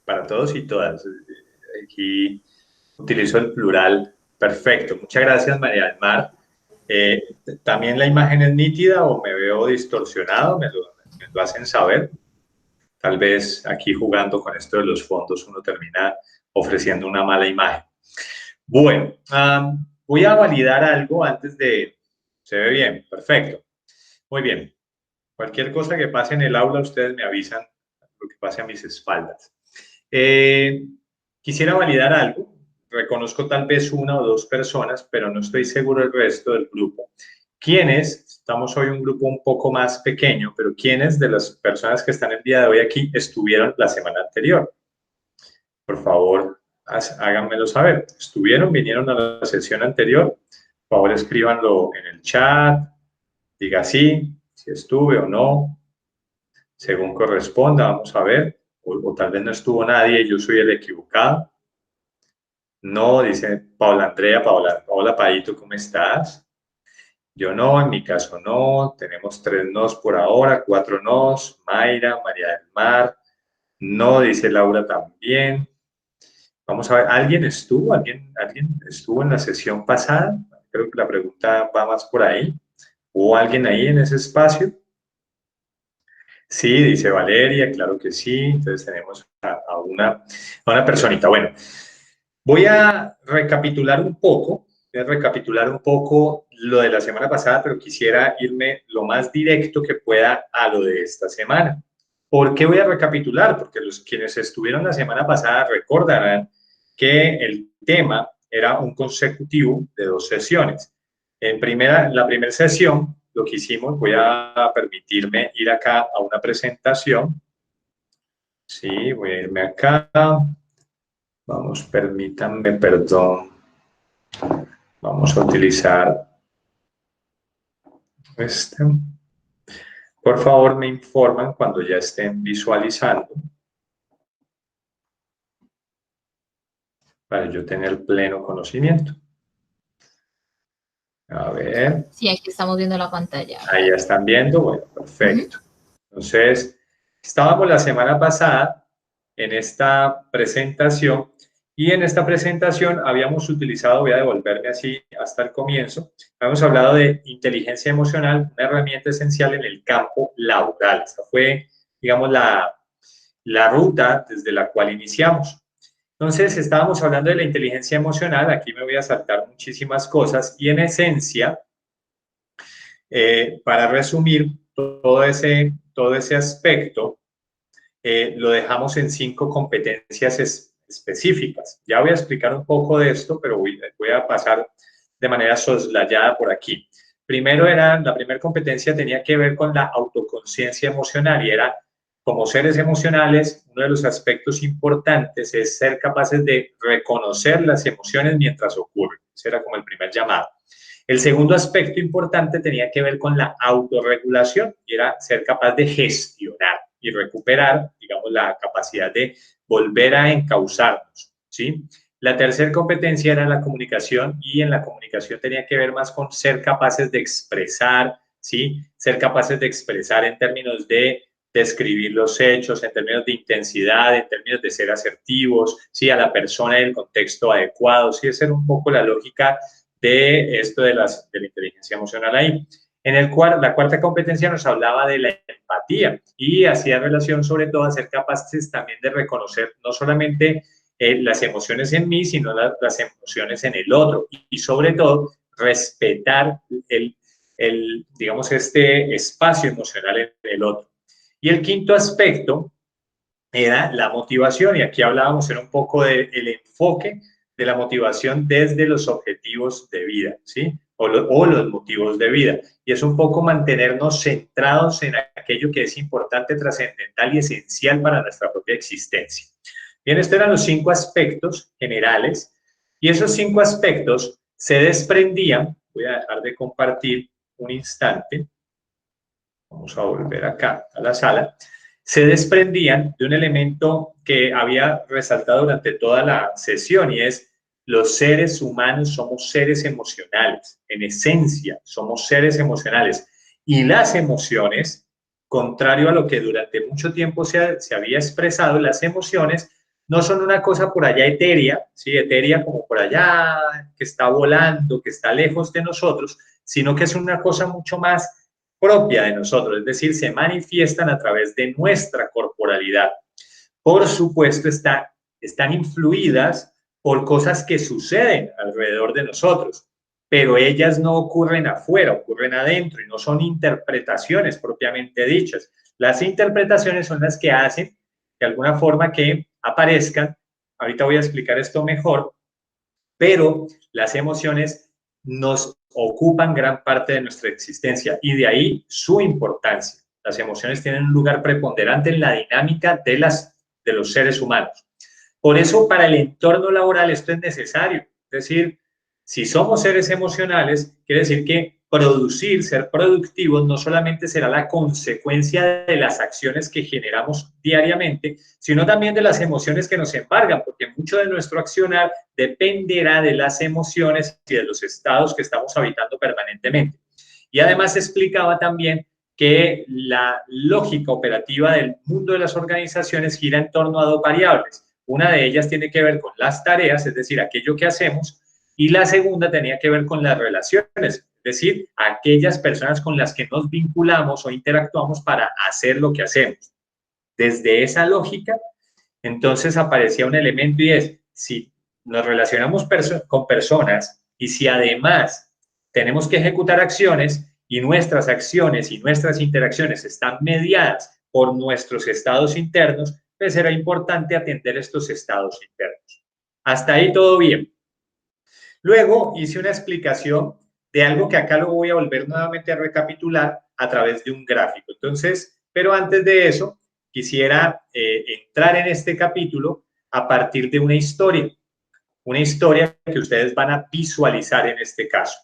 para todos y todas. Aquí utilizo el plural perfecto. Muchas gracias, María del Mar. ¿También la imagen es nítida o me veo distorsionado? Me lo hacen saber. Tal vez aquí jugando con esto de los fondos uno termina ofreciendo una mala imagen. Bueno, voy a validar algo antes de... ¿Se ve bien? Perfecto. Muy bien. Cualquier cosa que pase en el aula, ustedes me avisan lo que pase a mis espaldas. Quisiera validar algo. Reconozco tal vez una o dos personas, pero no estoy seguro del resto del grupo. ¿Quiénes, estamos hoy un grupo un poco más pequeño, pero quiénes de las personas que están el día de hoy aquí estuvieron la semana anterior? Por favor, háganmelo saber. ¿Estuvieron? ¿Vinieron a la sesión anterior? Por favor, escríbanlo en el chat. Diga sí, si estuve o no. Según corresponda, vamos a ver. O tal vez no estuvo nadie y yo soy el equivocado. No, dice Paula Andrea, Paola Paito, ¿cómo estás? Yo no, en mi caso no. Tenemos 3 nos por ahora, 4 nos. Mayra, María del Mar. No, dice Laura también. Vamos a ver, ¿alguien estuvo? ¿Alguien estuvo en la sesión pasada? Creo que la pregunta va más por ahí. ¿Hubo alguien ahí en ese espacio? Sí, dice Valeria, claro que sí. Entonces tenemos a una personita. Bueno, voy a recapitular un poco. Voy a recapitular un poco lo de la semana pasada, pero quisiera irme lo más directo que pueda a lo de esta semana. ¿Por qué voy a recapitular? Porque los quienes estuvieron la semana pasada recordarán que el tema era un consecutivo de 2 sesiones. La primera sesión, lo que hicimos, voy a permitirme ir acá a una presentación. Sí, voy a irme acá. Vamos, permítanme, perdón. Vamos a utilizar este. Por favor, me informan cuando ya estén visualizando, para yo tener pleno conocimiento. A ver. Sí, aquí estamos viendo la pantalla. Ahí ya están viendo. Bueno, perfecto. Entonces, estábamos la semana pasada en esta presentación y en esta presentación habíamos utilizado, voy a devolverme así hasta el comienzo, habíamos hablado de inteligencia emocional, una herramienta esencial en el campo laboral. Esta fue, digamos, la ruta desde la cual iniciamos. Entonces, estábamos hablando de la inteligencia emocional, aquí me voy a saltar muchísimas cosas y en esencia, para resumir todo ese aspecto, lo dejamos en 5 competencias específicas. Ya voy a explicar un poco de esto, pero voy a pasar de manera soslayada por aquí. La primera competencia tenía que ver con la autoconciencia emocional y era, como seres emocionales, uno de los aspectos importantes es ser capaces de reconocer las emociones mientras ocurren. Ese era como el primer llamado. El segundo aspecto importante tenía que ver con la autorregulación y era ser capaz de gestionar y recuperar, digamos, la capacidad de volver a encauzarnos, ¿sí? La tercera competencia era la comunicación y en la comunicación tenía que ver más con ser capaces de expresar, ¿sí? Ser capaces de expresar en términos de describir los hechos, en términos de intensidad, en términos de ser asertivos, ¿sí? A la persona en el contexto adecuado, ¿sí? Esa era un poco la lógica de esto de la inteligencia emocional ahí. En el cual la cuarta competencia nos hablaba de la empatía y hacía relación sobre todo a ser capaces también de reconocer no solamente las emociones en mí, sino las emociones en el otro y sobre todo respetar digamos, este espacio emocional en el otro. Y el quinto aspecto era la motivación y aquí hablábamos era un poco del enfoque de la motivación desde los objetivos de vida, ¿sí? O los motivos de vida. Y es un poco mantenernos centrados en aquello que es importante, trascendental y esencial para nuestra propia existencia. Bien, estos eran los 5 aspectos generales y esos 5 aspectos se desprendían, voy a dejar de compartir un instante, vamos a volver acá a la sala, se desprendían de un elemento que había resaltado durante toda la sesión y es los seres humanos somos seres emocionales, en esencia somos seres emocionales y las emociones, contrario a lo que durante mucho tiempo se había expresado, las emociones no son una cosa por allá etérea, ¿sí? Etérea como por allá, que está volando, que está lejos de nosotros, sino que es una cosa mucho más propia de nosotros, es decir, se manifiestan a través de nuestra corporalidad. Por supuesto, están influidas por cosas que suceden alrededor de nosotros, pero ellas no ocurren afuera, ocurren adentro y no son interpretaciones propiamente dichas. Las interpretaciones son las que hacen de alguna forma que aparezcan. Ahorita voy a explicar esto mejor, pero las emociones nos ocupan gran parte de nuestra existencia y de ahí su importancia. Las emociones tienen un lugar preponderante en la dinámica de los seres humanos. Por eso, para el entorno laboral esto es necesario. Es decir, si somos seres emocionales, quiere decir que producir, ser productivos, no solamente será la consecuencia de las acciones que generamos diariamente, sino también de las emociones que nos embargan, porque mucho de nuestro accionar dependerá de las emociones y de los estados que estamos habitando permanentemente. Y además explicaba también que la lógica operativa del mundo de las organizaciones gira en torno a dos variables. Una de ellas tiene que ver con las tareas, es decir, aquello que hacemos, y la segunda tenía que ver con las relaciones, es decir, aquellas personas con las que nos vinculamos o interactuamos para hacer lo que hacemos. Desde esa lógica, entonces aparecía un elemento y es, si nos relacionamos con personas y si además tenemos que ejecutar acciones y nuestras acciones y nuestras interacciones están mediadas por nuestros estados internos, pues será importante atender estos estados internos. Hasta ahí todo bien. Luego hice una explicación de algo que acá lo voy a volver nuevamente a recapitular a través de un gráfico. Entonces, pero antes de eso, quisiera entrar en este capítulo a partir de una historia que ustedes van a visualizar en este caso.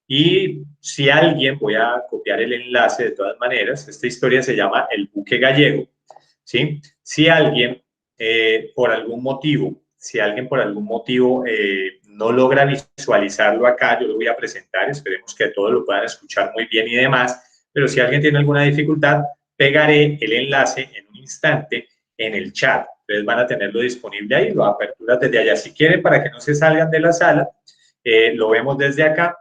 Y si alguien, voy a copiar el enlace de todas maneras, esta historia se llama El buque gallego, ¿sí? Si alguien, por algún motivo, no logra visualizarlo acá, yo lo voy a presentar, esperemos que todos lo puedan escuchar muy bien y demás, pero si alguien tiene alguna dificultad, pegaré el enlace en un instante en el chat. Ustedes van a tenerlo disponible ahí, lo aperturas desde allá. Si quieren, para que no se salgan de la sala, lo vemos desde acá.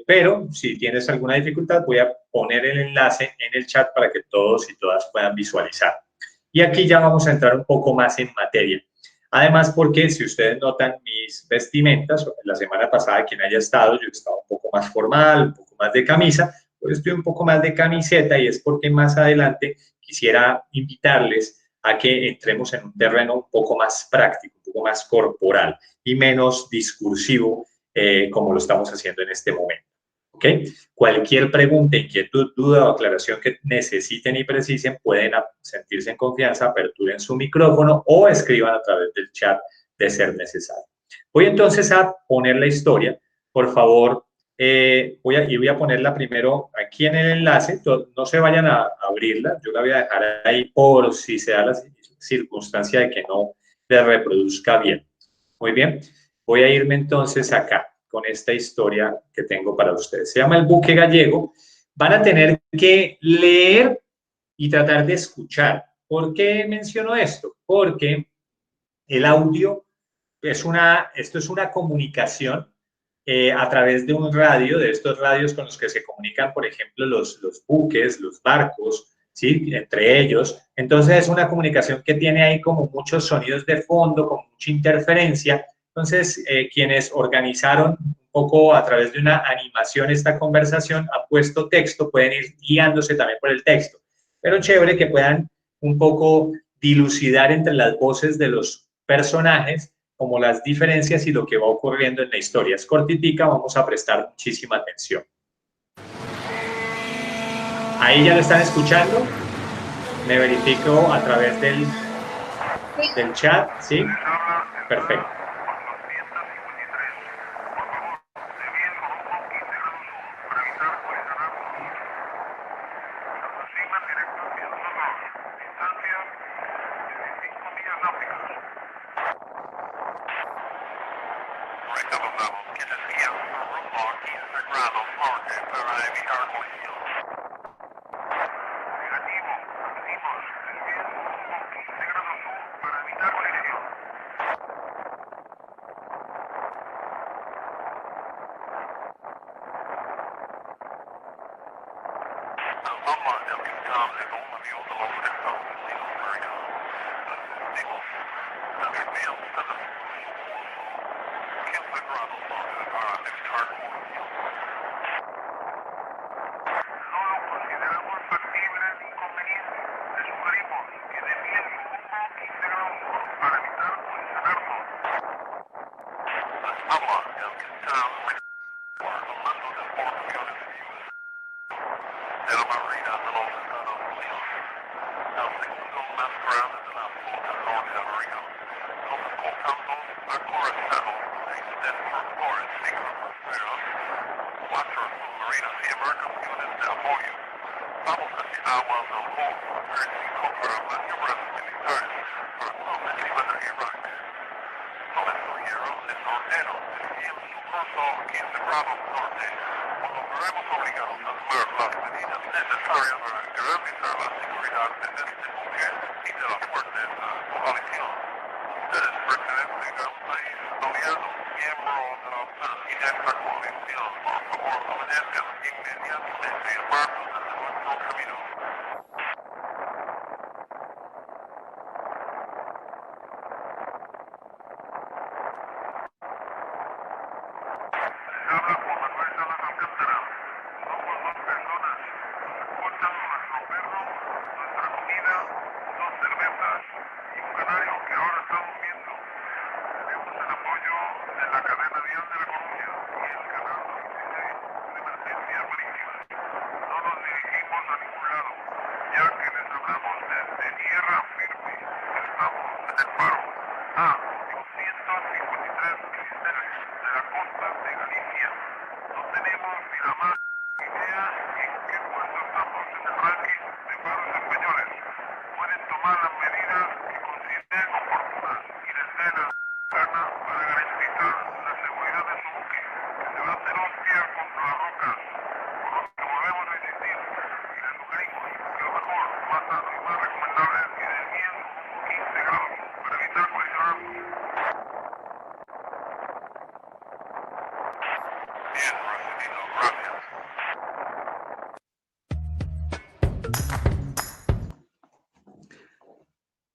Pero si tienes alguna dificultad, voy a poner el enlace en el chat para que todos y todas puedan visualizar. Y aquí ya vamos a entrar un poco más en materia. Además, porque si ustedes notan mis vestimentas, la semana pasada quien haya estado, yo estaba un poco más formal, un poco más de camisa, hoy estoy un poco más de camiseta y es porque más adelante quisiera invitarles a que entremos en un terreno un poco más práctico, un poco más corporal y menos discursivo como lo estamos haciendo en este momento. ¿Ok? Cualquier pregunta, inquietud, duda o aclaración que necesiten y precisen, pueden sentirse en confianza, aperturen su micrófono o escriban a través del chat de ser necesario. Voy entonces a poner la historia. Por favor, voy a ponerla primero aquí en el enlace. No se vayan a abrirla. Yo la voy a dejar ahí por si se da la circunstancia de que no le reproduzca bien. Muy bien. Voy a irme entonces acá con esta historia que tengo para ustedes. Se llama El buque gallego. Van a tener que leer y tratar de escuchar. ¿Por qué menciono esto? Porque el audio esto es una comunicación a través de un radio, de estos radios con los que se comunican, por ejemplo, los buques, los barcos, ¿sí? Entre ellos. Entonces es una comunicación que tiene ahí como muchos sonidos de fondo, con mucha interferencia. Entonces, quienes organizaron un poco a través de una animación esta conversación, han puesto texto, pueden ir guiándose también por el texto. Pero chévere que puedan un poco dilucidar entre las voces de los personajes como las diferencias y lo que va ocurriendo en la historia. Es cortitica, vamos a prestar muchísima atención. Ahí ya lo están escuchando. Me verifico a través del chat, ¿sí? Perfecto.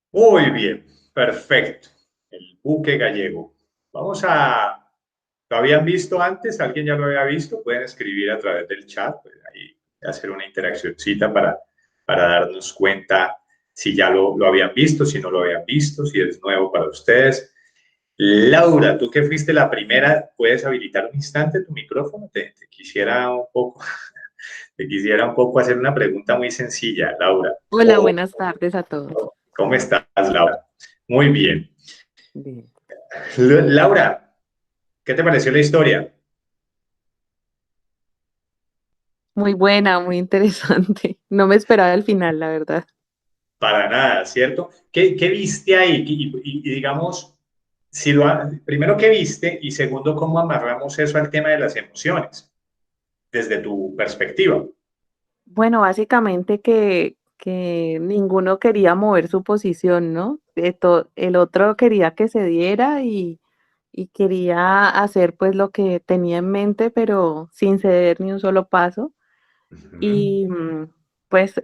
Muy bien, perfecto. El buque gallego. Vamos a... ¿Lo habían visto antes? ¿Alguien ya lo había visto? Pueden escribir a través del chat, pues ahí hacer una interaccióncita para darnos cuenta si ya lo habían visto, si no lo habían visto, si es nuevo para ustedes. Laura, tú que fuiste la primera, ¿puedes habilitar un instante tu micrófono? Te quisiera un poco, te quisiera un poco hacer una pregunta muy sencilla, Laura. Hola, buenas tardes a todos. ¿Cómo estás, Laura? Muy bien. Bien. Laura, ¿qué te pareció la historia? Muy buena, muy interesante. No me esperaba el final, la verdad. Para nada, ¿cierto? ¿Qué viste ahí? Y digamos, primero, ¿qué viste? Y segundo, ¿cómo amarramos eso al tema de las emociones desde tu perspectiva? Bueno, básicamente que ninguno quería mover su posición, ¿no? El otro quería que se diera y quería hacer pues lo que tenía en mente, pero sin ceder ni un solo paso. Ujú, Y pues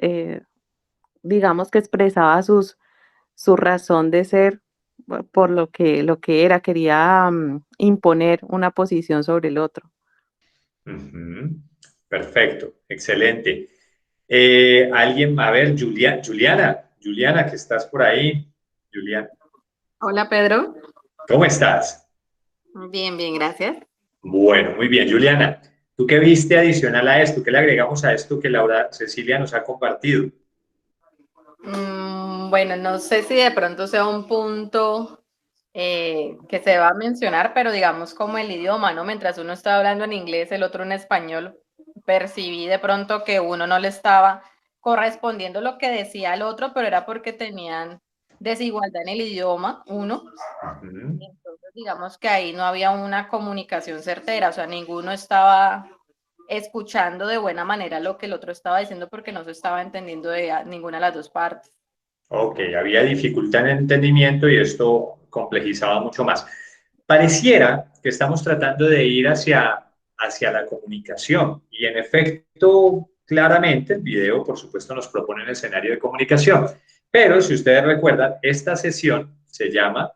digamos que expresaba su razón de ser por lo que era, quería imponer una posición sobre el otro. ujú. Perfecto, excelente. Alguien, a ver, Juliana, que estás por ahí. Juliana, Hola Pedro. ¿cómo estás? Bien, bien, gracias. Bueno, muy bien, Juliana. ¿Tú qué viste adicional a esto? ¿Qué le agregamos a esto que Laura Cecilia nos ha compartido? Bueno, no sé si de pronto sea un punto que se va a mencionar, pero digamos como el idioma, ¿no? Mientras uno está hablando en inglés, el otro en español, percibí de pronto que uno no le estaba correspondiendo lo que decía el otro, pero era porque tenían desigualdad en el idioma, uno. Ujú. Entonces, digamos que ahí no había una comunicación certera, o sea, ninguno estaba escuchando de buena manera lo que el otro estaba diciendo porque no se estaba entendiendo de ninguna de las dos partes. Ok, había dificultad en el entendimiento y esto complejizaba mucho más. Pareciera que estamos tratando de ir hacia la comunicación y en efecto, claramente el video, por supuesto, nos propone un escenario de comunicación. Pero si ustedes recuerdan, esta sesión se llama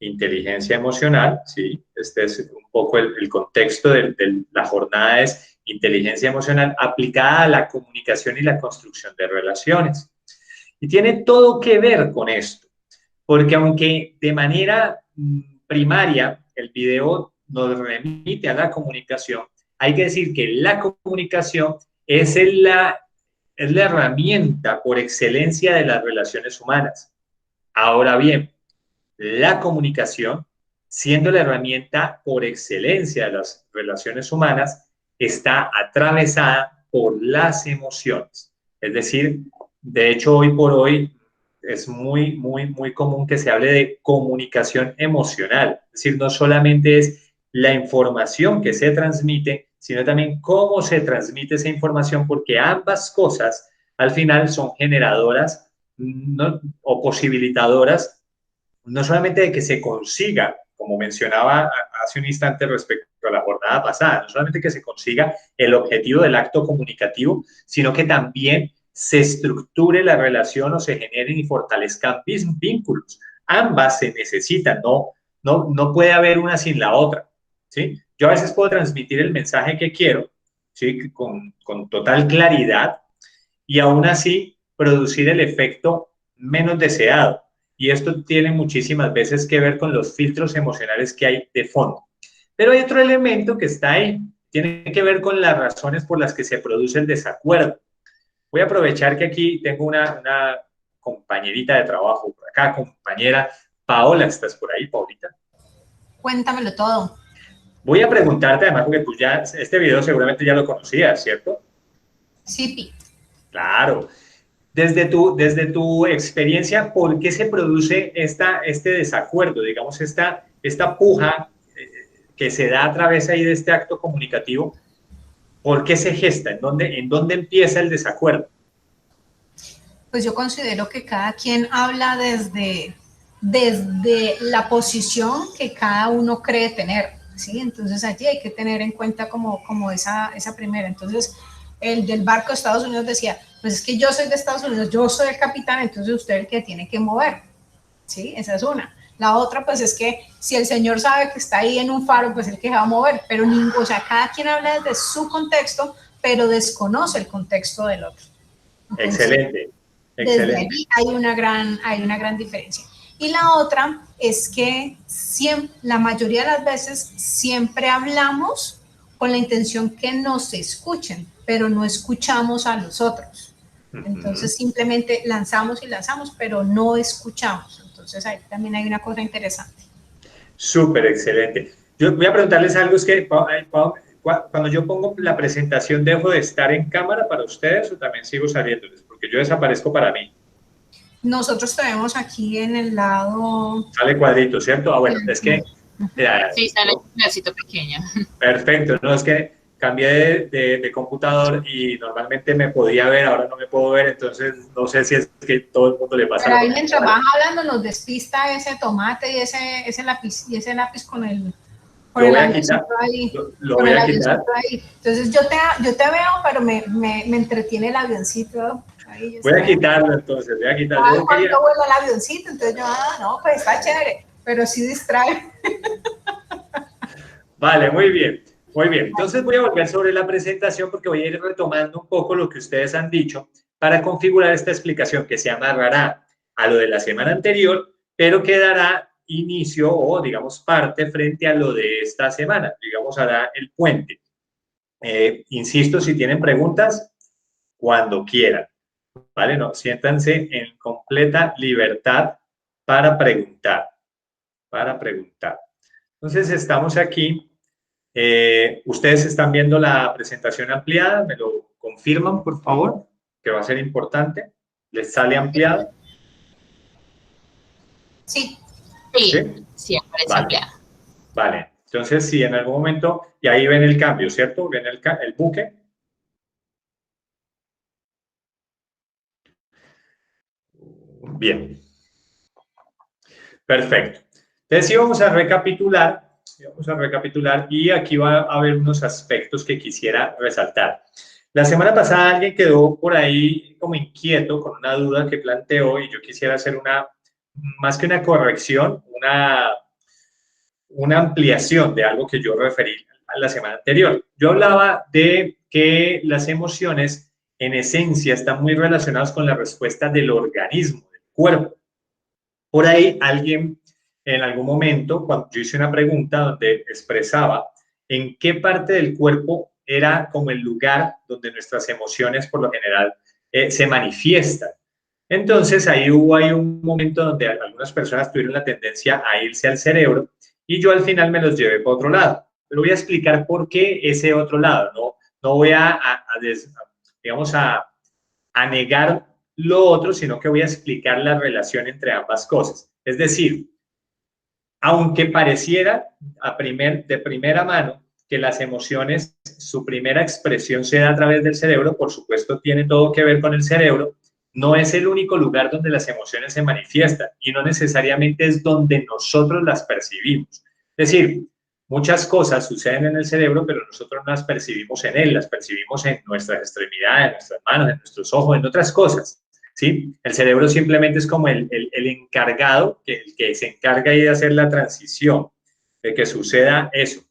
inteligencia emocional, ¿sí? Este es un poco el contexto de la jornada, es inteligencia emocional aplicada a la comunicación y la construcción de relaciones. Y tiene todo que ver con esto, porque aunque de manera primaria el video nos remite a la comunicación, hay que decir que la comunicación es la herramienta por excelencia de las relaciones humanas. Ahora bien, la comunicación siendo la herramienta por excelencia de las relaciones humanas, está atravesada por las emociones. Es decir, de hecho, hoy por hoy es muy común que se hable de comunicación emocional. Es decir, no solamente es la información que se transmite, sino también cómo se transmite esa información, porque ambas cosas al final son generadoras o posibilitadoras, no solamente de que se consiga, como mencionaba hace un instante respecto a la jornada pasada, no solamente que se consiga el objetivo del acto comunicativo, sino que también se estructure la relación o se generen y fortalezcan vínculos. Ambas se necesitan, no puede haber una sin la otra, ¿sí? Yo a veces puedo transmitir el mensaje que quiero, ¿sí? Con total claridad, y aún así producir el efecto menos deseado. Y esto tiene muchísimas veces que ver con los filtros emocionales que hay de fondo. Pero hay otro elemento que está ahí, tiene que ver con las razones por las que se produce el desacuerdo. Voy a aprovechar que aquí tengo una compañerita de trabajo por acá, compañera Paola, ¿estás por ahí, Paulita? Cuéntamelo todo. Voy a preguntarte, además, porque tú ya, este video seguramente ya lo conocías, ¿cierto? Sí, Pi. Claro. Desde tu experiencia, ¿por qué se produce este desacuerdo, digamos, esta puja que se da a través ahí de este acto comunicativo? ¿Por qué se gesta? ¿En dónde empieza el desacuerdo? Pues yo considero que cada quien habla desde la posición que cada uno cree tener, ¿sí? Entonces allí hay que tener en cuenta como esa primera. Entonces el del barco de Estados Unidos decía, pues es que yo soy de Estados Unidos, yo soy el capitán, entonces usted es el que tiene que mover, ¿sí? Esa es una. La otra, pues es que si el señor sabe que está ahí en un faro, pues el que va a mover, pero o sea, cada quien habla desde su contexto, pero desconoce el contexto del otro. Entonces, Excelente. desde ahí hay una gran diferencia. Y la otra es que la mayoría de las veces siempre hablamos con la intención que nos escuchen, pero no escuchamos a los otros. Entonces simplemente lanzamos y lanzamos, pero no escuchamos. Entonces ahí también hay una cosa interesante. Súper excelente. Yo voy a preguntarles algo, es que cuando yo pongo la presentación, ¿dejo de estar en cámara para ustedes o también sigo saliéndoles? Porque yo desaparezco para mí. Nosotros tenemos aquí en el lado... Sale cuadrito, ¿cierto? Ah, bueno, es que... Sí, sale un pedacito pequeño. Perfecto, no, es que cambié de computador y normalmente me podía ver, ahora no me puedo ver, entonces no sé si es que todo el mundo le pasa. Pero ahí mientras vas hablando nos despista ese tomate y ese lápiz con el... Lo voy a quitar. Lo voy a quitar. Entonces yo te veo, pero me entretiene el avioncito. Ahí voy a quitarlo entonces, voy a quitarlo. Cuando vuela el avioncito, entonces yo, no, pues está chévere, pero sí distrae. Vale, muy bien, muy bien. Entonces voy a volver sobre la presentación porque voy a ir retomando un poco lo que ustedes han dicho para configurar esta explicación que se amarrará a lo de la semana anterior, pero que dará inicio o, digamos, parte frente a lo de esta semana. Digamos, hará el puente. Insisto, si tienen preguntas, cuando quieran, ¿vale? No, siéntanse en completa libertad para preguntar, Entonces, estamos aquí. Ustedes están viendo la presentación ampliada, ¿me lo confirman, por favor? Que va a ser importante. ¿Les sale ampliada? Sí. Sí, aparece ampliada. Vale, entonces si en algún momento, y ahí ven el cambio, ¿cierto? Ven el buque. Bien. Perfecto. Entonces sí vamos a recapitular y aquí va a haber unos aspectos que quisiera resaltar. La semana pasada alguien quedó por ahí como inquieto con una duda que planteó y yo quisiera hacer más que una corrección, una ampliación de algo que yo referí a la semana anterior. Yo hablaba de que las emociones en esencia están muy relacionadas con la respuesta del organismo, del cuerpo. Por ahí alguien en algún momento, cuando yo hice una pregunta donde expresaba en qué parte del cuerpo era como el lugar donde nuestras emociones por lo general se manifiestan. Entonces ahí hubo un momento donde algunas personas tuvieron la tendencia a irse al cerebro y yo al final me los llevé para otro lado. Pero voy a explicar por qué ese otro lado. No voy digamos, a negar lo otro, sino que voy a explicar la relación entre ambas cosas. Es decir, aunque pareciera de primera mano que las emociones, su primera expresión se da a través del cerebro, por supuesto tiene todo que ver con el cerebro, no es el único lugar donde las emociones se manifiestan y no necesariamente es donde nosotros las percibimos. Es decir, muchas cosas suceden en el cerebro, pero nosotros no las percibimos en él, las percibimos en nuestras extremidades, en nuestras manos, en nuestros ojos, en otras cosas. ¿Sí? El cerebro simplemente es como el encargado, el que se encarga de hacer la transición, de que suceda eso.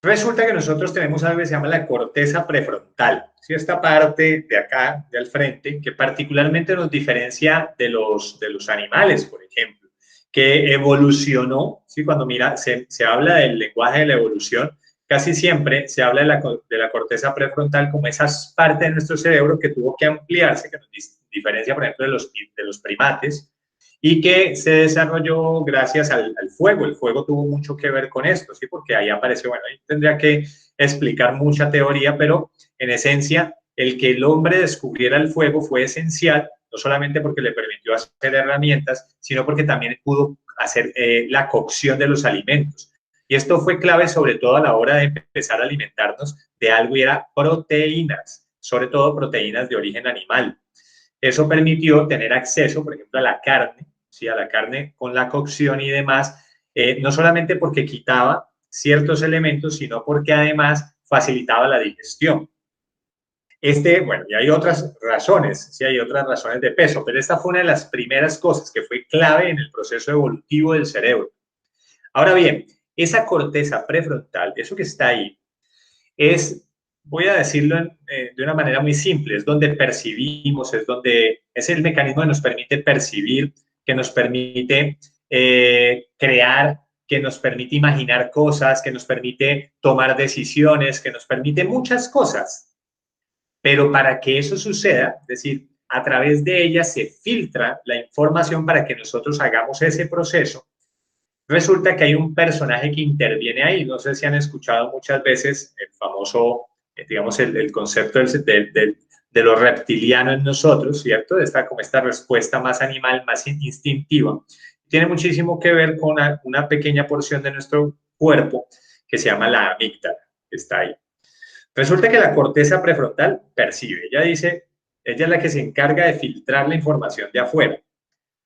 Resulta que nosotros tenemos algo que se llama la corteza prefrontal, ¿sí? Esta parte de acá, del frente, que particularmente nos diferencia de los animales, por ejemplo, que evolucionó, ¿sí? Cuando se habla del lenguaje de la evolución, casi siempre se habla de la corteza prefrontal como esa parte de nuestro cerebro que tuvo que ampliarse, que nos diferencia, por ejemplo, de los primates, y que se desarrolló gracias al fuego. El fuego tuvo mucho que ver con esto, ¿sí? Porque ahí apareció, bueno, ahí tendría que explicar mucha teoría, pero en esencia, el que el hombre descubriera el fuego fue esencial, no solamente porque le permitió hacer herramientas, sino porque también pudo hacer la cocción de los alimentos. Y esto fue clave sobre todo a la hora de empezar a alimentarnos de algo y era proteínas, sobre todo proteínas de origen animal. Eso permitió tener acceso, por ejemplo, a la carne, ¿sí? A la carne con la cocción y demás, no solamente porque quitaba ciertos elementos, sino porque además facilitaba la digestión. Bueno, y hay otras razones, sí, hay otras razones de peso, pero esta fue una de las primeras cosas que fue clave en el proceso evolutivo del cerebro. Ahora bien, esa corteza prefrontal, eso que está ahí, voy a decirlo de una manera muy simple, es donde percibimos, es el mecanismo que nos permite percibir, que nos permite crear, que nos permite imaginar cosas, que nos permite tomar decisiones, que nos permite muchas cosas. Pero para que eso suceda, es decir, a través de ella se filtra la información para que nosotros hagamos ese proceso. Resulta que hay un personaje que interviene ahí. No sé si han escuchado muchas veces el famoso, digamos, el concepto de lo reptiliano en nosotros, ¿cierto? Como esta respuesta más animal, más instintiva. Tiene muchísimo que ver con una pequeña porción de nuestro cuerpo que se llama la amígdala, que está ahí. Resulta que la corteza prefrontal percibe. Ella es la que se encarga de filtrar la información de afuera.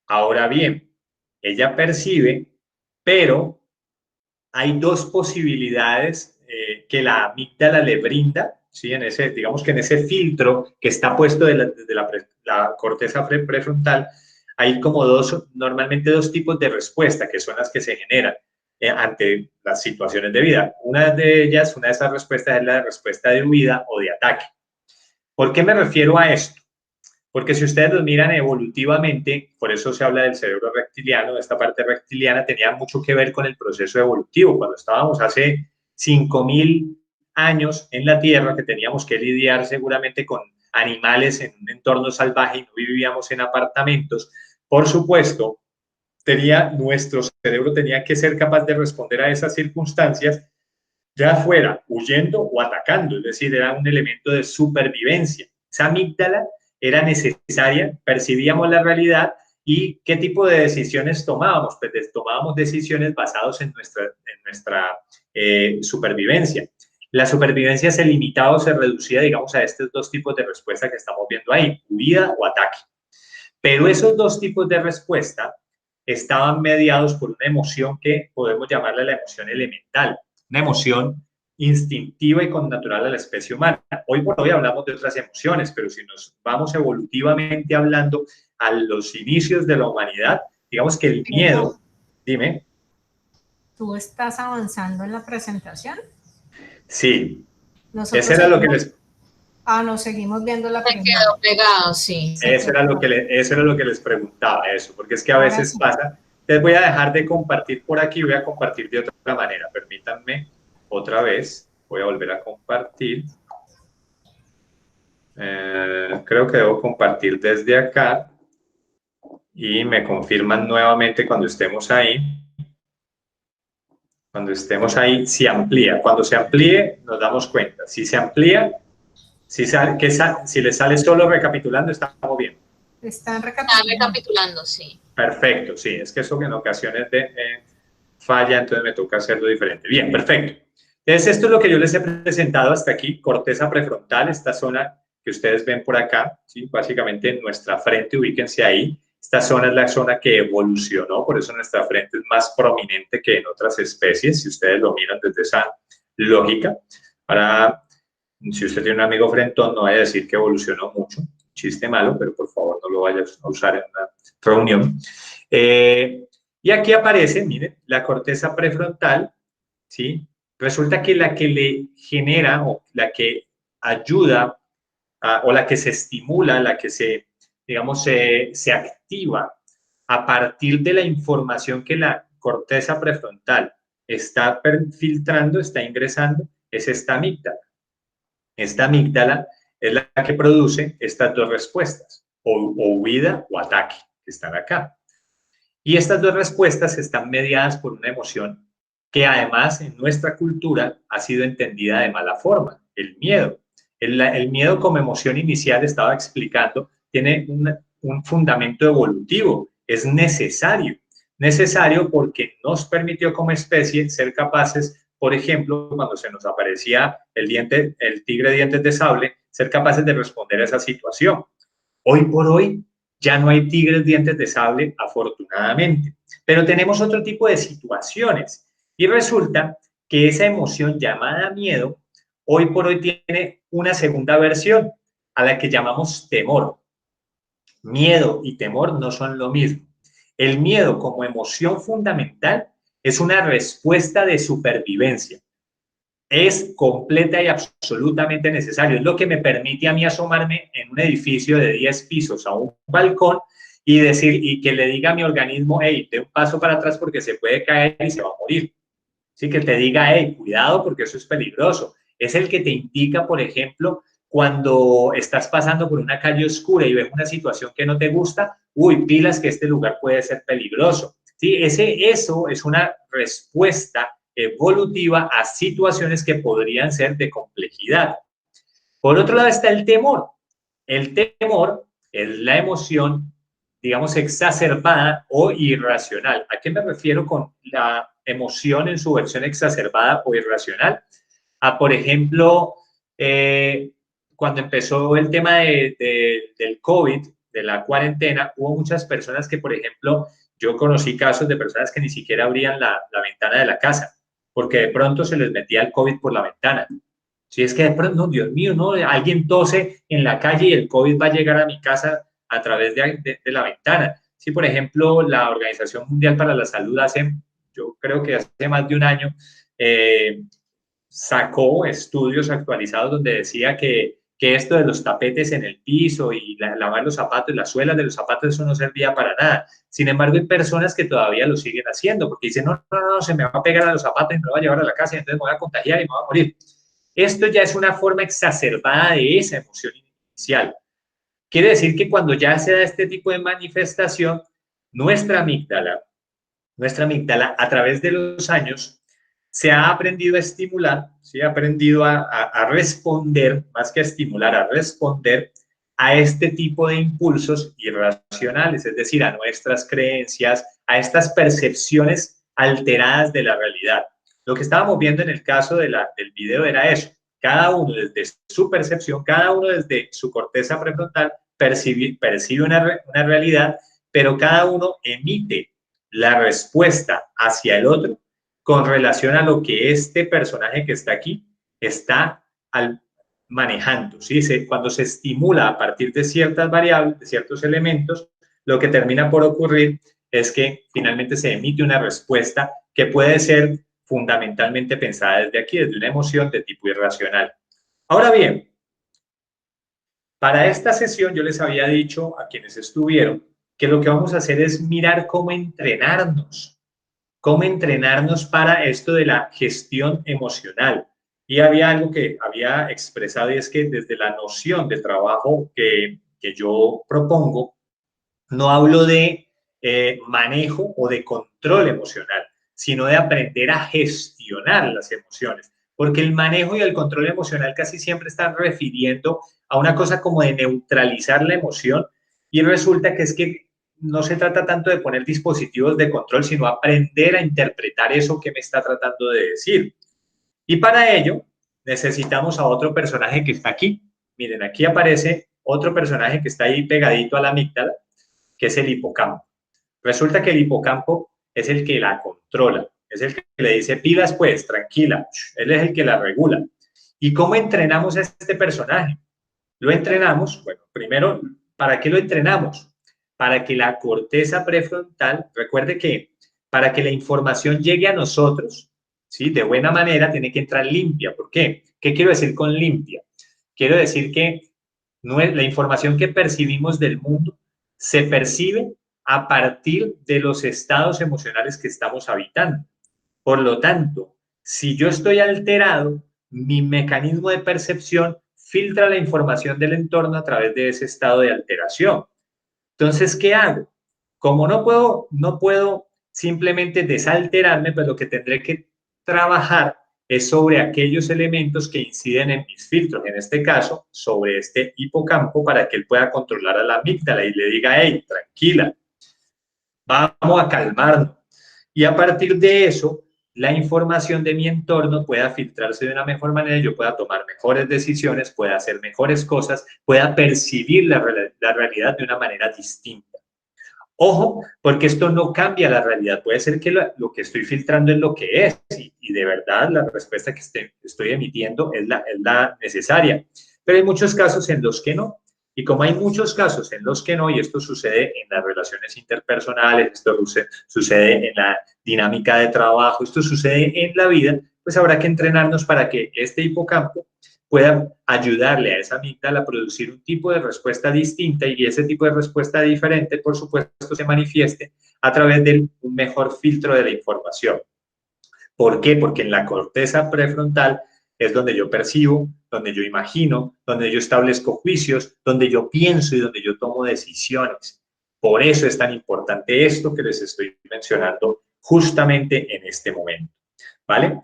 Ahora bien, ella percibe, pero hay dos posibilidades que la amígdala le brinda, ¿sí? Digamos que en ese filtro que está puesto desde la corteza prefrontal, hay como normalmente dos tipos de respuesta que son las que se generan ante las situaciones de vida. Una de esas respuestas es la respuesta de huida o de ataque. ¿Por qué me refiero a esto? Porque si ustedes lo miran evolutivamente, por eso se habla del cerebro reptiliano, esta parte reptiliana tenía mucho que ver con el proceso evolutivo. Cuando estábamos hace 5.000 años en la Tierra, que teníamos que lidiar seguramente con animales en un entorno salvaje y no vivíamos en apartamentos, por supuesto, nuestro cerebro tenía que ser capaz de responder a esas circunstancias, ya fuera huyendo o atacando, es decir, era un elemento de supervivencia. Esa amígdala era necesaria, percibíamos la realidad y qué tipo de decisiones tomábamos. Pues tomábamos decisiones basadas en nuestra supervivencia. La supervivencia se limitaba o se reducía, digamos, a estos dos tipos de respuesta que estamos viendo ahí, huida o ataque. Pero esos dos tipos de respuesta estaban mediados por una emoción que podemos llamarle la emoción elemental, una emoción instintiva y connatural a la especie humana. Hoy por hoy hablamos de otras emociones, pero si nos vamos evolutivamente hablando a los inicios de la humanidad, digamos que el miedo, dime. ¿Tú estás avanzando en la presentación? Sí. Ese era lo que les... nos seguimos viendo la pregunta. Se quedó pegado, sí. Eso era lo que les preguntaba, porque es que a veces pasa. Les voy a dejar de compartir por aquí, voy a compartir de otra manera. Permítanme otra vez, voy a volver a compartir. Creo que debo compartir desde acá Y me confirman nuevamente cuando estemos ahí. Cuando estemos ahí, si amplía. Cuando se amplíe, nos damos cuenta. Si se amplía, si le sale solo recapitulando, estamos bien. Están Está recapitulando, sí. Perfecto, sí. Es que eso en ocasiones falla, entonces me toca hacerlo diferente. Bien, perfecto. Entonces, esto es lo que yo les he presentado hasta aquí. Corteza prefrontal, esta zona que ustedes ven por acá, ¿sí? Básicamente en nuestra frente, ubíquense ahí. Esta zona es la zona que evolucionó, por eso nuestra frente es más prominente que en otras especies, si ustedes lo miran desde esa lógica. Ahora, si usted tiene un amigo frentón, no vaya a decir que evolucionó mucho. Chiste malo, pero por favor no lo vayas a usar en una reunión. Y aquí aparece, miren, la corteza prefrontal, ¿sí? Resulta que la que le genera o la que ayuda o la que se estimula, la que se, digamos, se activa a partir de la información que la corteza prefrontal está filtrando, está ingresando, es esta amígdala. Esta amígdala es la que produce estas dos respuestas, o huida o ataque, que están acá. Y estas dos respuestas están mediadas por una emoción que además en nuestra cultura ha sido entendida de mala forma, el miedo. El miedo como emoción inicial, estaba explicando, tiene un fundamento evolutivo, es necesario porque nos permitió como especie ser capaces, por ejemplo, cuando se nos aparecía el tigre de dientes de sable, ser capaces de responder a esa situación. Hoy por hoy ya no hay tigres dientes de sable, afortunadamente, pero tenemos otro tipo de situaciones y resulta que esa emoción llamada miedo hoy por hoy tiene una segunda versión a la que llamamos temor. Miedo y temor no son lo mismo. El miedo como emoción fundamental es una respuesta de supervivencia. Es completa y absolutamente necesario. Es lo que me permite a mí asomarme en un edificio de 10 pisos a un balcón y que le diga a mi organismo, hey, dé un paso para atrás porque se puede caer y se va a morir. Sí, que te diga, hey, cuidado porque eso es peligroso. Es el que te indica, por ejemplo, cuando estás pasando por una calle oscura y ves una situación que no te gusta, uy, pilas que este lugar puede ser peligroso. Sí, eso es una respuesta evolutiva a situaciones que podrían ser de complejidad. Por otro lado está el temor. El temor es la emoción, digamos, exacerbada o irracional. ¿A qué me refiero con la emoción en su versión exacerbada o irracional? Por ejemplo, cuando empezó el tema del COVID, de la cuarentena, hubo muchas personas que, por ejemplo, yo conocí casos de personas que ni siquiera abrían la ventana de la casa, porque de pronto se les metía el COVID por la ventana. Si es que de pronto, no, Dios mío, no, alguien tose en la calle y el COVID va a llegar a mi casa a través de la ventana. Si, por ejemplo, la Organización Mundial para la Salud yo creo que hace más de un año, sacó estudios actualizados donde decía que esto de los tapetes en el piso y lavar los zapatos y las suelas de los zapatos, eso no servía para nada. Sin embargo, hay personas que todavía lo siguen haciendo porque dicen, no, se me va a pegar a los zapatos y me lo va a llevar a la casa y entonces me voy a contagiar y me voy a morir. Esto ya es una forma exacerbada de esa emoción inicial. Quiere decir que cuando ya se da este tipo de manifestación, nuestra amígdala a través de los años se ha aprendido a estimular, ¿sí? Ha aprendido a responder, más que a estimular, a responder a este tipo de impulsos irracionales, es decir, a nuestras creencias, a estas percepciones alteradas de la realidad. Lo que estábamos viendo en el caso del video era eso. Cada uno desde su percepción, cada uno desde su corteza prefrontal percibe una realidad, pero cada uno emite la respuesta hacia el otro con relación a lo que este personaje que está aquí está manejando. ¿Sí? Cuando se estimula a partir de ciertas variables, de ciertos elementos, lo que termina por ocurrir es que finalmente se emite una respuesta que puede ser fundamentalmente pensada desde aquí, desde una emoción de tipo irracional. Ahora bien, para esta sesión yo les había dicho a quienes estuvieron que lo que vamos a hacer es mirar cómo entrenarnos para esto de la gestión emocional. Y había algo que había expresado y es que desde la noción de trabajo que yo propongo, no hablo de manejo o de control emocional, sino de aprender a gestionar las emociones. Porque el manejo y el control emocional casi siempre están refiriendo a una cosa como de neutralizar la emoción, y resulta que es que no se trata tanto de poner dispositivos de control, sino aprender a interpretar eso que me está tratando de decir. Y para ello necesitamos a otro personaje que está aquí. Miren, aquí aparece otro personaje que está ahí pegadito a la amígdala, que es el hipocampo. Resulta que el hipocampo es el que la controla, es el que le dice, pilas pues, tranquila, él es el que la regula. ¿Y cómo entrenamos a este personaje? Lo entrenamos, bueno, primero, ¿para qué lo entrenamos? Para que la corteza prefrontal, recuerde que para que la información llegue a nosotros, ¿sí? De buena manera, tiene que entrar limpia. ¿Por qué? ¿Qué quiero decir con limpia? Quiero decir que la información que percibimos del mundo se percibe a partir de los estados emocionales que estamos habitando. Por lo tanto, si yo estoy alterado, mi mecanismo de percepción filtra la información del entorno a través de ese estado de alteración. Entonces, ¿qué hago? Como no puedo simplemente desalterarme, pues lo que tendré que trabajar es sobre aquellos elementos que inciden en mis filtros, en este caso, sobre este hipocampo, para que él pueda controlar a la amígdala y le diga, hey, tranquila, vamos a calmarnos. Y a partir de eso, la información de mi entorno pueda filtrarse de una mejor manera, yo pueda tomar mejores decisiones, pueda hacer mejores cosas, pueda percibir la realidad de una manera distinta. Ojo, porque esto no cambia la realidad. Puede ser que lo que estoy filtrando es lo que es, y de verdad la respuesta que estoy emitiendo es la necesaria. Pero hay muchos casos en los que no. Y como hay muchos casos en los que no, y esto sucede en las relaciones interpersonales, esto sucede en la dinámica de trabajo, esto sucede en la vida, pues habrá que entrenarnos para que este hipocampo pueda ayudarle a esa amígdala a producir un tipo de respuesta distinta, y ese tipo de respuesta diferente, por supuesto, se manifieste a través de un mejor filtro de la información. ¿Por qué? Porque en la corteza prefrontal es donde yo percibo, donde yo imagino, donde yo establezco juicios, donde yo pienso y donde yo tomo decisiones. Por eso es tan importante esto que les estoy mencionando justamente en este momento, ¿vale?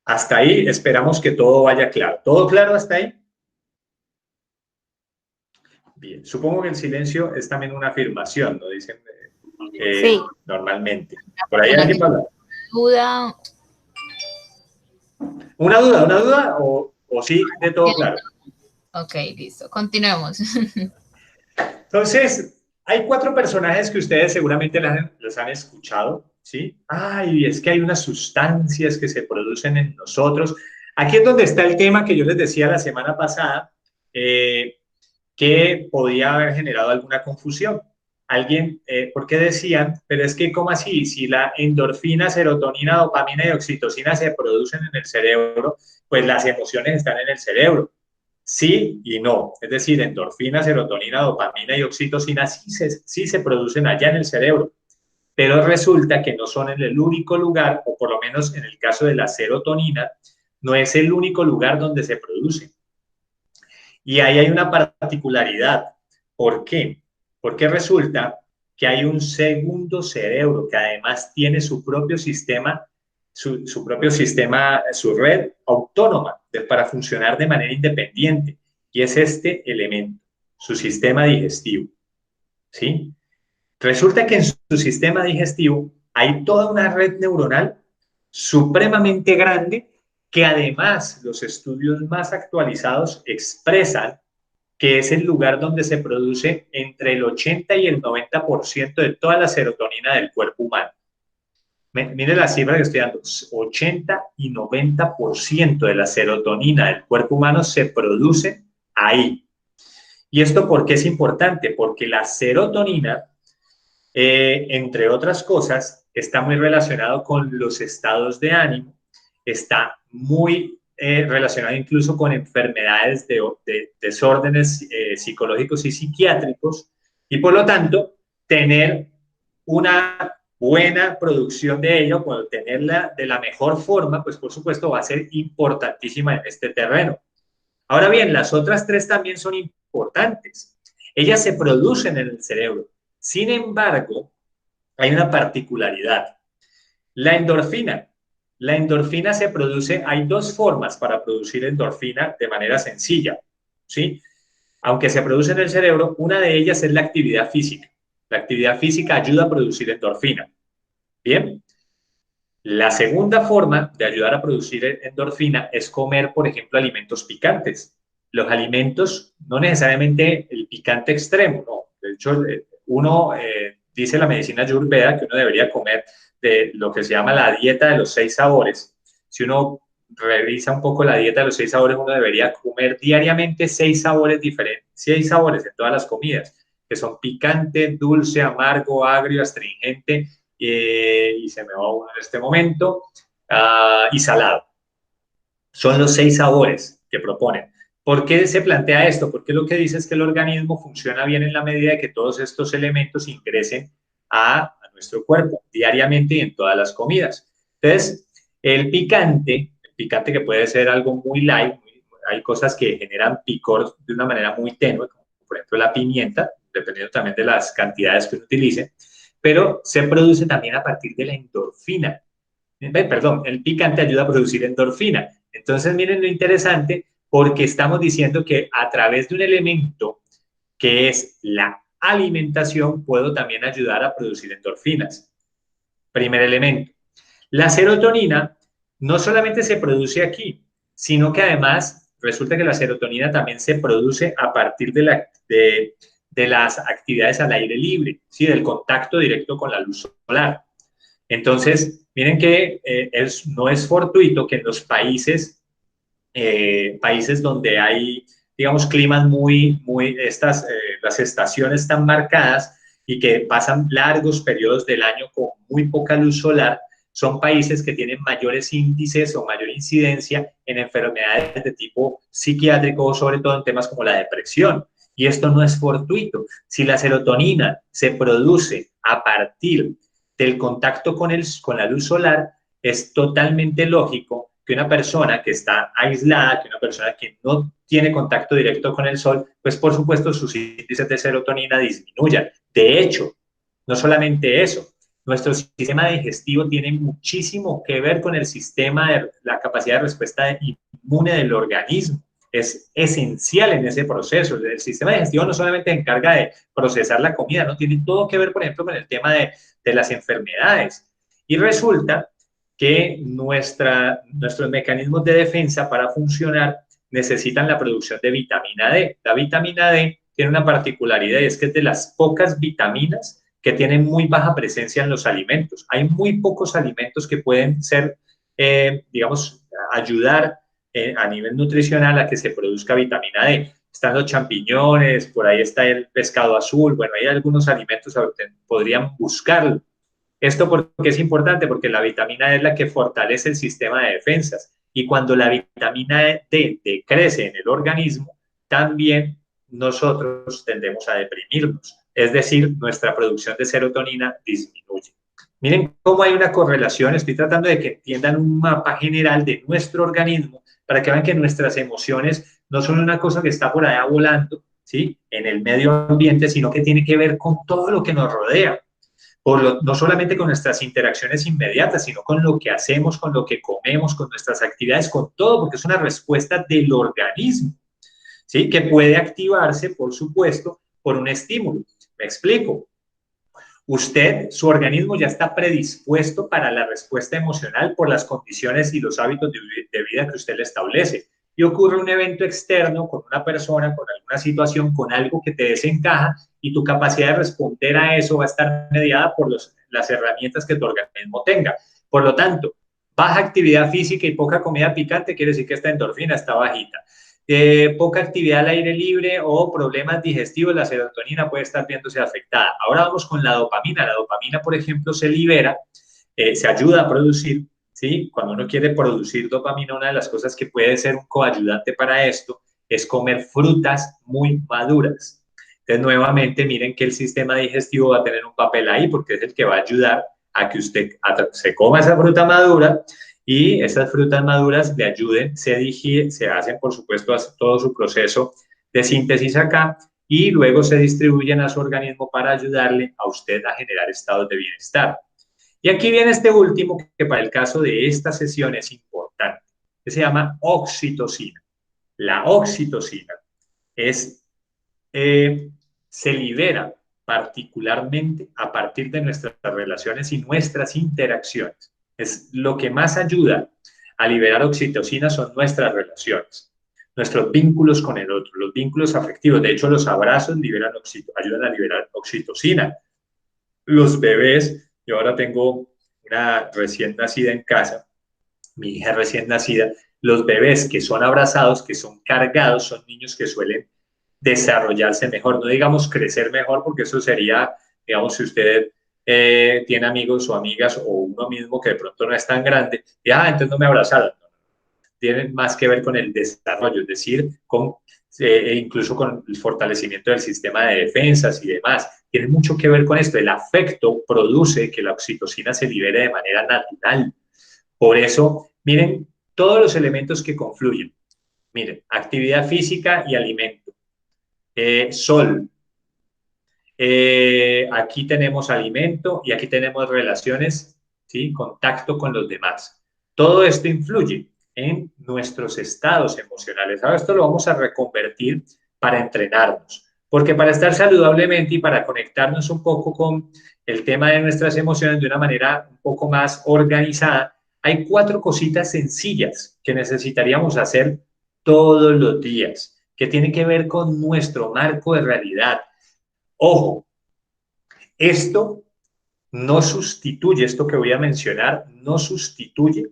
Hasta ahí esperamos que todo vaya claro. ¿Todo claro hasta ahí? Bien, supongo que el silencio es también una afirmación, ¿no? Dicen Sí. normalmente. ¿Por ahí alguien va a hablar? Duda. ¿Una duda o sí de todo claro? Ok, listo. Continuemos. Entonces, hay 4 personajes que ustedes seguramente los han escuchado, ¿sí? Ay, es que hay unas sustancias que se producen en nosotros. Aquí es donde está el tema que yo les decía la semana pasada, que podía haber generado alguna confusión. Alguien, ¿por qué decían? Pero es que, ¿cómo así? Si la endorfina, serotonina, dopamina y oxitocina se producen en el cerebro, pues las emociones están en el cerebro. Sí y no. Es decir, endorfina, serotonina, dopamina y oxitocina sí se producen allá en el cerebro, pero resulta que no son en el único lugar, o por lo menos en el caso de la serotonina, no es el único lugar donde se producen. Y ahí hay una particularidad. ¿Por qué? Porque resulta que hay un segundo cerebro que además tiene su propio sistema, su red autónoma para funcionar de manera independiente. Y es este elemento, su sistema digestivo. ¿Sí? Resulta que en su sistema digestivo hay toda una red neuronal supremamente grande, que además los estudios más actualizados expresan que es el lugar donde se produce entre el 80 y el 90% de toda la serotonina del cuerpo humano. Mire la cifra que estoy dando, 80 y 90% de la serotonina del cuerpo humano se produce ahí. ¿Y esto por qué es importante? Porque la serotonina, entre otras cosas, está muy relacionado con los estados de ánimo, está muy relacionado incluso con enfermedades de desórdenes psicológicos y psiquiátricos, y por lo tanto, tener una buena producción de ello, pues tenerla de la mejor forma, pues por supuesto va a ser importantísima en este terreno. Ahora bien, las otras 3 también son importantes. Ellas se producen en el cerebro. Sin embargo, hay una particularidad. La endorfina. La endorfina se produce, hay dos formas para producir endorfina de manera sencilla, ¿sí? Aunque se produce en el cerebro, una de ellas es la actividad física. La actividad física ayuda a producir endorfina. Bien. La segunda forma de ayudar a producir endorfina es comer, por ejemplo, alimentos picantes. Los alimentos, no necesariamente el picante extremo, no. De hecho, dice la medicina Ayurveda que uno debería comer de lo que se llama la dieta de los 6 sabores. Si uno revisa un poco la dieta de los 6 sabores, uno debería comer diariamente 6 sabores diferentes, 6 sabores en todas las comidas, que son picante, dulce, amargo, agrio, astringente, y se me va uno en este momento, y salado. Son los 6 sabores que proponen. ¿Por qué se plantea esto? Porque lo que dice es que el organismo funciona bien en la medida de que todos estos elementos ingresen a nuestro cuerpo diariamente y en todas las comidas. Entonces, el picante que puede ser algo muy light, hay cosas que generan picor de una manera muy tenue, como por ejemplo la pimienta, dependiendo también de las cantidades que uno utilice, pero se produce también a partir de la endorfina. Perdón, el picante ayuda a producir endorfina. Entonces, miren lo interesante, porque estamos diciendo que a través de un elemento que es la alimentación, puedo también ayudar a producir endorfinas. Primer elemento. La serotonina no solamente se produce aquí, sino que además resulta que la serotonina también se produce a partir de las actividades al aire libre, ¿sí? Del contacto directo con la luz solar. Entonces, miren que no es fortuito que en los países donde hay, digamos, climas las estaciones tan marcadas y que pasan largos periodos del año con muy poca luz solar, son países que tienen mayores índices o mayor incidencia en enfermedades de tipo psiquiátrico, sobre todo en temas como la depresión. Y esto no es fortuito. Si la serotonina se produce a partir del contacto con la luz solar, es totalmente lógico que una persona que está aislada, que una persona que no tiene contacto directo con el sol, pues por supuesto sus índices de serotonina disminuyan. De hecho, no solamente eso, nuestro sistema digestivo tiene muchísimo que ver con el sistema la capacidad de respuesta inmune del organismo. Es esencial en ese proceso. El sistema digestivo no solamente se encarga de procesar la comida, no tiene todo que ver, por ejemplo, con el tema de las enfermedades. Y resulta que nuestros mecanismos de defensa para funcionar necesitan la producción de vitamina D. La vitamina D tiene una particularidad y es que es de las pocas vitaminas que tienen muy baja presencia en los alimentos. Hay muy pocos alimentos que pueden ser, digamos, ayudar a nivel nutricional a que se produzca vitamina D. Están los champiñones, por ahí está el pescado azul, bueno, hay algunos alimentos que podrían buscarlo. Esto porque es importante, porque la vitamina D es la que fortalece el sistema de defensas. Y cuando la vitamina D decrece en el organismo, también nosotros tendemos a deprimirnos. Es decir, nuestra producción de serotonina disminuye. Miren cómo hay una correlación. Estoy tratando de que entiendan un mapa general de nuestro organismo para que vean que nuestras emociones no son una cosa que está por allá volando, ¿sí? En el medio ambiente, sino que tiene que ver con todo lo que nos rodea. No solamente con nuestras interacciones inmediatas, sino con lo que hacemos, con lo que comemos, con nuestras actividades, con todo, porque es una respuesta del organismo, ¿sí? Que puede activarse, por supuesto, por un estímulo. Me explico. Su organismo ya está predispuesto para la respuesta emocional por las condiciones y los hábitos de vida que usted le establece. Y ocurre un evento externo con una persona, con alguna situación, con algo que te desencaja y tu capacidad de responder a eso va a estar mediada por las herramientas que tu organismo tenga. Por lo tanto, baja actividad física y poca comida picante quiere decir que esta endorfina está bajita. Poca actividad al aire libre o problemas digestivos, la serotonina puede estar viéndose afectada. Ahora vamos con la dopamina. La dopamina, por ejemplo, se libera, se ayuda a producir, ¿sí? Cuando uno quiere producir dopamina, una de las cosas que puede ser un coayudante para esto es comer frutas muy maduras. Entonces, nuevamente, miren que el sistema digestivo va a tener un papel ahí porque es el que va a ayudar a que usted se coma esa fruta madura y esas frutas maduras le ayuden, se hacen, por supuesto, todo su proceso de síntesis acá y luego se distribuyen a su organismo para ayudarle a usted a generar estados de bienestar. Y aquí viene este último, que para el caso de esta sesión es importante, que se llama oxitocina. La oxitocina se libera particularmente a partir de nuestras relaciones y nuestras interacciones. Es lo que más ayuda a liberar oxitocina son nuestras relaciones, nuestros vínculos con el otro, los vínculos afectivos. De hecho, los abrazos ayudan a liberar oxitocina. Los bebés, yo ahora tengo una recién nacida en casa, mi hija recién nacida, los bebés que son abrazados, que son cargados, son niños que suelen desarrollarse mejor, no digamos crecer mejor, porque eso sería, digamos, si usted tiene amigos o amigas o uno mismo que de pronto no es tan grande, y entonces no me abrazaron. Tiene más que ver con el desarrollo, es decir, incluso con el fortalecimiento del sistema de defensas y demás. Tiene mucho que ver con esto. El afecto produce que la oxitocina se libere de manera natural. Por eso, miren todos los elementos que confluyen. Miren, actividad física y alimento. Sol. Aquí tenemos alimento y aquí tenemos relaciones, ¿sí? Contacto con los demás. Todo esto influye en nuestros estados emocionales. Ahora esto lo vamos a reconvertir para entrenarnos, porque para estar saludablemente y para conectarnos un poco con el tema de nuestras emociones de una manera un poco más organizada, hay 4 cositas sencillas que necesitaríamos hacer todos los días, que tienen que ver con nuestro marco de realidad. Ojo, esto no sustituye, esto que voy a mencionar, no sustituye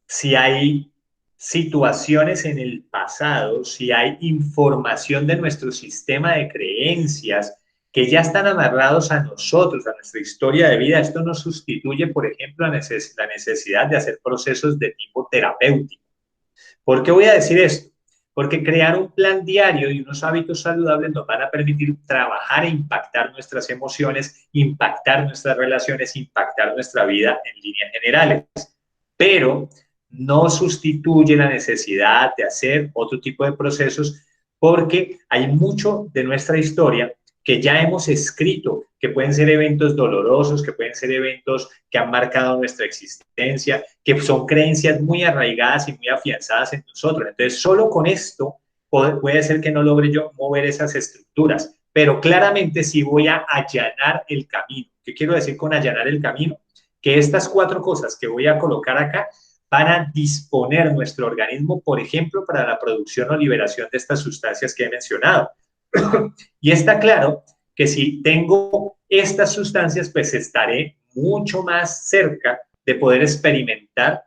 si hay situaciones en el pasado, si hay información de nuestro sistema de creencias que ya están amarrados a nosotros, a nuestra historia de vida. Esto no sustituye, por ejemplo, la necesidad de hacer procesos de tipo terapéutico. ¿Por qué voy a decir esto? Porque crear un plan diario y unos hábitos saludables nos van a permitir trabajar e impactar nuestras emociones, impactar nuestras relaciones, impactar nuestra vida en líneas generales. Pero no sustituye la necesidad de hacer otro tipo de procesos, porque hay mucho de nuestra historia que ya hemos escrito, que pueden ser eventos dolorosos, que pueden ser eventos que han marcado nuestra existencia, que son creencias muy arraigadas y muy afianzadas en nosotros. Entonces, solo con esto puede ser que no logre yo mover esas estructuras, pero claramente sí voy a allanar el camino. ¿Qué quiero decir con allanar el camino? Que estas 4 cosas que voy a colocar acá van a disponer nuestro organismo, por ejemplo, para la producción o liberación de estas sustancias que he mencionado. Y está claro que si tengo estas sustancias, pues estaré mucho más cerca de poder experimentar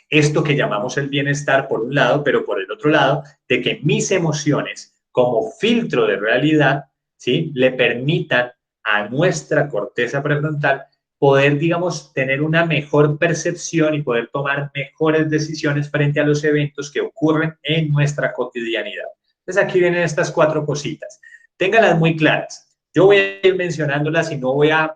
esto que llamamos el bienestar por un lado, pero por el otro lado, de que mis emociones como filtro de realidad, ¿sí?, le permitan a nuestra corteza prefrontal poder, digamos, tener una mejor percepción y poder tomar mejores decisiones frente a los eventos que ocurren en nuestra cotidianidad. Entonces aquí vienen estas 4 cositas. Ténganlas muy claras. Yo voy a ir mencionándolas y no voy a,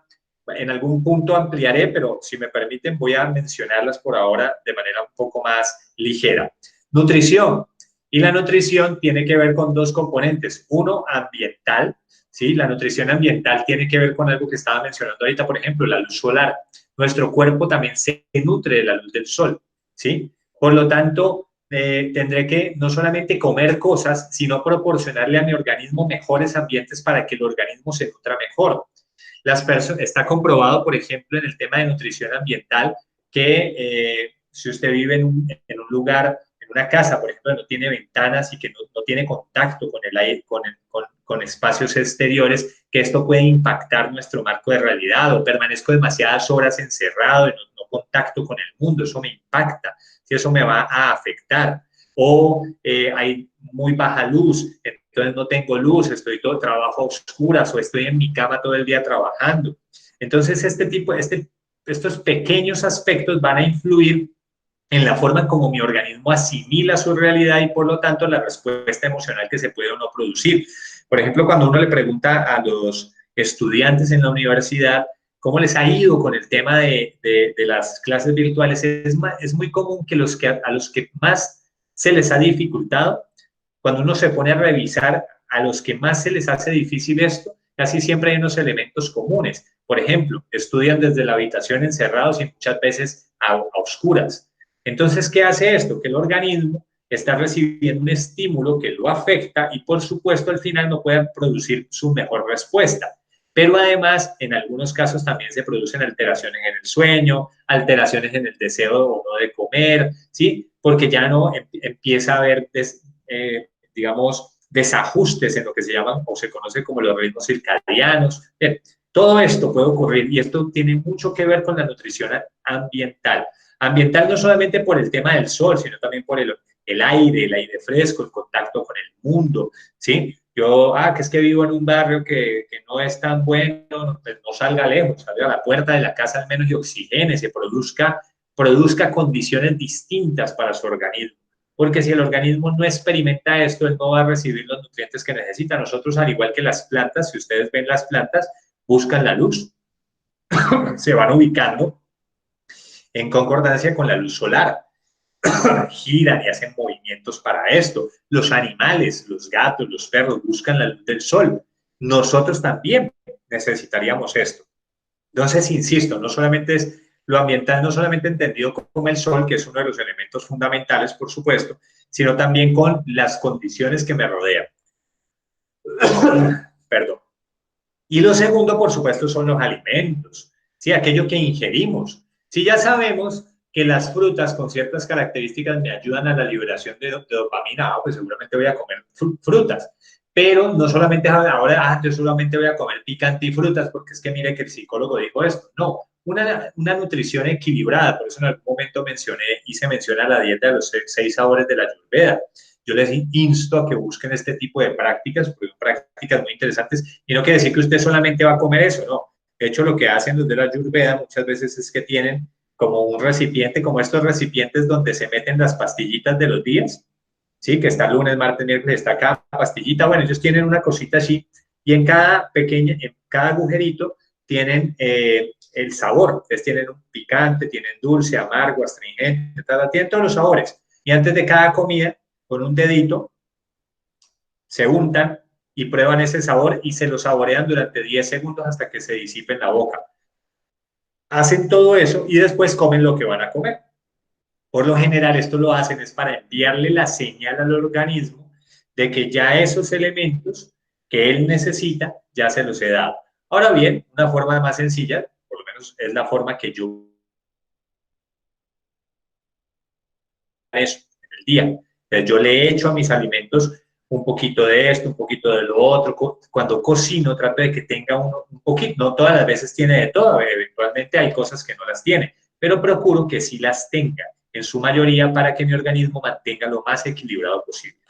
en algún punto ampliaré, pero si me permiten voy a mencionarlas por ahora de manera un poco más ligera. Nutrición. Y la nutrición tiene que ver con 2 componentes. Uno, ambiental. ¿Sí? La nutrición ambiental tiene que ver con algo que estaba mencionando ahorita, por ejemplo, la luz solar. Nuestro cuerpo también se nutre de la luz del sol, ¿sí? Por lo tanto, tendré que no solamente comer cosas, sino proporcionarle a mi organismo mejores ambientes para que el organismo se nutra mejor. Está comprobado, por ejemplo, en el tema de nutrición ambiental, que si usted vive en un lugar, en una casa, por ejemplo, no tiene ventanas y que no tiene contacto con el aire, con espacios exteriores, que esto puede impactar nuestro marco de realidad, o permanezco demasiadas horas encerrado y no contacto con el mundo, eso me impacta, si eso me va a afectar, o hay muy baja luz, entonces no tengo luz, trabajo a oscuras, o estoy en mi cama todo el día trabajando. Entonces estos pequeños aspectos van a influir en la forma como mi organismo asimila su realidad y por lo tanto la respuesta emocional que se puede o no producir. Por ejemplo, cuando uno le pregunta a los estudiantes en la universidad cómo les ha ido con el tema de las clases virtuales, es muy común que a los que más se les ha dificultado, cuando uno se pone a revisar a los que más se les hace difícil esto, casi siempre hay unos elementos comunes. Por ejemplo, estudian desde la habitación encerrados y muchas veces a oscuras. Entonces, ¿qué hace esto? Que el organismo está recibiendo un estímulo que lo afecta y, por supuesto, al final no puede producir su mejor respuesta. Pero además, en algunos casos también se producen alteraciones en el sueño, alteraciones en el deseo o no de comer, ¿sí? Porque ya no empieza a haber, digamos, desajustes en lo que se llaman o se conoce como los ritmos circadianos. Todo esto puede ocurrir y esto tiene mucho que ver con la nutrición ambiental. Ambiental no solamente por el tema del sol, sino también por el aire fresco, el contacto con el mundo, ¿sí? Yo, que es que vivo en un barrio que no es tan bueno, pues no salga lejos, salga a la puerta de la casa al menos y oxigene, se produzca condiciones distintas para su organismo. Porque si el organismo no experimenta esto, él no va a recibir los nutrientes que necesita. Nosotros, al igual que las plantas, si ustedes ven las plantas, buscan la luz, se van ubicando en concordancia con la luz solar. Giran y hacen movimientos para esto. Los animales, los gatos, los perros buscan la luz del sol. Nosotros también necesitaríamos esto. Entonces, insisto, no solamente es lo ambiental, no solamente entendido como el sol, que es uno de los elementos fundamentales, por supuesto, sino también con las condiciones que me rodean. Perdón. Y lo segundo, por supuesto, son los alimentos, ¿sí? Aquello que ingerimos. Si ya sabemos que las frutas con ciertas características me ayudan a la liberación de dopamina, pues seguramente voy a comer frutas. Pero no solamente ahora, yo solamente voy a comer picante y frutas, porque es que mire que el psicólogo dijo esto. No, una nutrición equilibrada. Por eso en algún momento se menciona la dieta de los 6 sabores de la Ayurveda. Yo les insto a que busquen este tipo de prácticas, porque son prácticas muy interesantes, y no quiere decir que usted solamente va a comer eso, no. De hecho, lo que hacen los de la Ayurveda muchas veces es que tienen como un recipiente, como estos recipientes donde se meten las pastillitas de los días, ¿sí? Que está lunes, martes, miércoles, está cada pastillita. Bueno, ellos tienen una cosita así, y en cada agujerito tienen el sabor. Entonces tienen un picante, tienen dulce, amargo, astringente, tienen todos los sabores. Y antes de cada comida, con un dedito, se untan y prueban ese sabor y se lo saborean durante 10 segundos hasta que se disipe en la boca. Hacen todo eso y después comen lo que van a comer. Por lo general, esto lo hacen es para enviarle la señal al organismo de que ya esos elementos que él necesita, ya se los he dado. Ahora bien, una forma más sencilla, por lo menos es la forma que yo eso en el día. Entonces, yo le echo a mis alimentos un poquito de esto, un poquito de lo otro. Cuando cocino, trato de que tenga un poquito, no todas las veces tiene de todo, eventualmente hay cosas que no las tiene, pero procuro que sí las tenga, en su mayoría, para que mi organismo mantenga lo más equilibrado posible.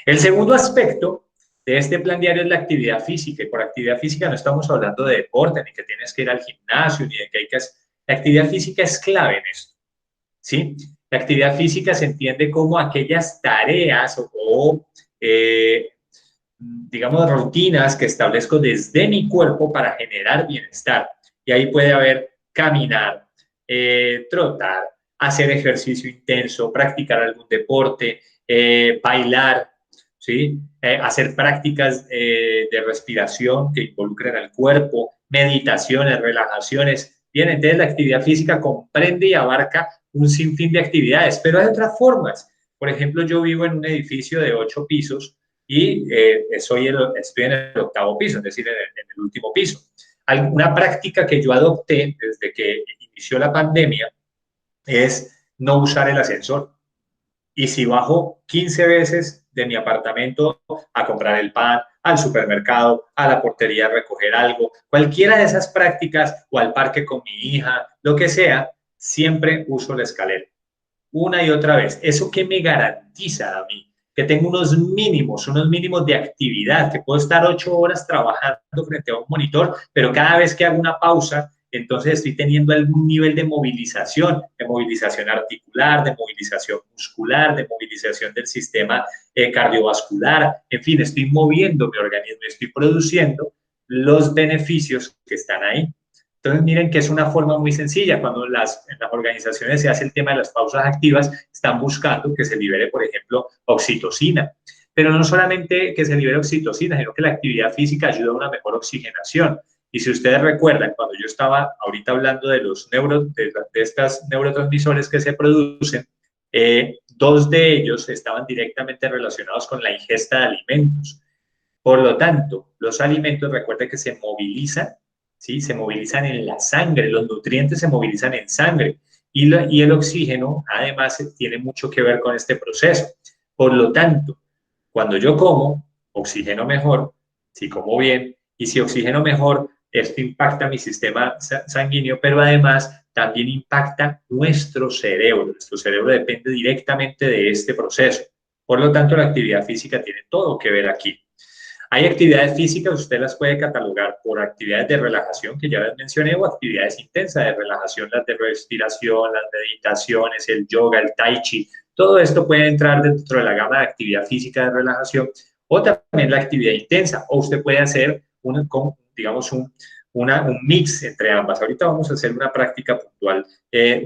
El segundo aspecto de este plan diario es la actividad física, y por actividad física no estamos hablando de deporte, ni que tienes que ir al gimnasio, ni de que hay que hacer. La actividad física es clave en esto, ¿sí? La actividad física se entiende como aquellas tareas digamos, rutinas que establezco desde mi cuerpo para generar bienestar. Y ahí puede haber caminar, trotar, hacer ejercicio intenso, practicar algún deporte, bailar, ¿sí? Hacer prácticas de respiración que involucren al cuerpo, meditaciones, relajaciones. Bien, entonces la actividad física comprende y abarca un sinfín de actividades, pero hay otras formas. Por ejemplo, yo vivo en un edificio de 8 pisos y estoy en el 8º piso, es decir, en el último piso. Una práctica que yo adopté desde que inició la pandemia es no usar el ascensor. Y si bajo 15 veces de mi apartamento a comprar el pan, al supermercado, a la portería a recoger algo, cualquiera de esas prácticas, o al parque con mi hija, lo que sea, siempre uso la escalera. Una y otra vez. ¿Eso qué me garantiza a mí? Que tengo unos mínimos de actividad, que puedo estar 8 horas trabajando frente a un monitor, pero cada vez que hago una pausa, entonces estoy teniendo algún nivel de movilización articular, de movilización muscular, de movilización del sistema cardiovascular, en fin, estoy moviendo mi organismo, estoy produciendo los beneficios que están ahí. Entonces, miren que es una forma muy sencilla. Cuando en las organizaciones se hace el tema de las pausas activas, están buscando que se libere, por ejemplo, oxitocina. Pero no solamente que se libere oxitocina, sino que la actividad física ayuda a una mejor oxigenación. Y si ustedes recuerdan, cuando yo estaba ahorita hablando de de estas neurotransmisores que se producen, dos de ellos estaban directamente relacionados con la ingesta de alimentos. Por lo tanto, los alimentos, recuerden que se movilizan, ¿sí? Se movilizan en la sangre, los nutrientes se movilizan en sangre y el oxígeno, además, tiene mucho que ver con este proceso. Por lo tanto, cuando yo como, oxigeno mejor, si como bien, y si oxigeno mejor, esto impacta mi sistema sanguíneo, pero además también impacta nuestro cerebro. Nuestro cerebro depende directamente de este proceso. Por lo tanto, la actividad física tiene todo que ver aquí. Hay actividades físicas, usted las puede catalogar por actividades de relajación, que ya les mencioné, o actividades intensas de relajación, las de respiración, las meditaciones, el yoga, el tai chi. Todo esto puede entrar dentro de la gama de actividad física de relajación, o también la actividad intensa, o usted puede hacer digamos, un mix entre ambas. Ahorita vamos a hacer una práctica puntual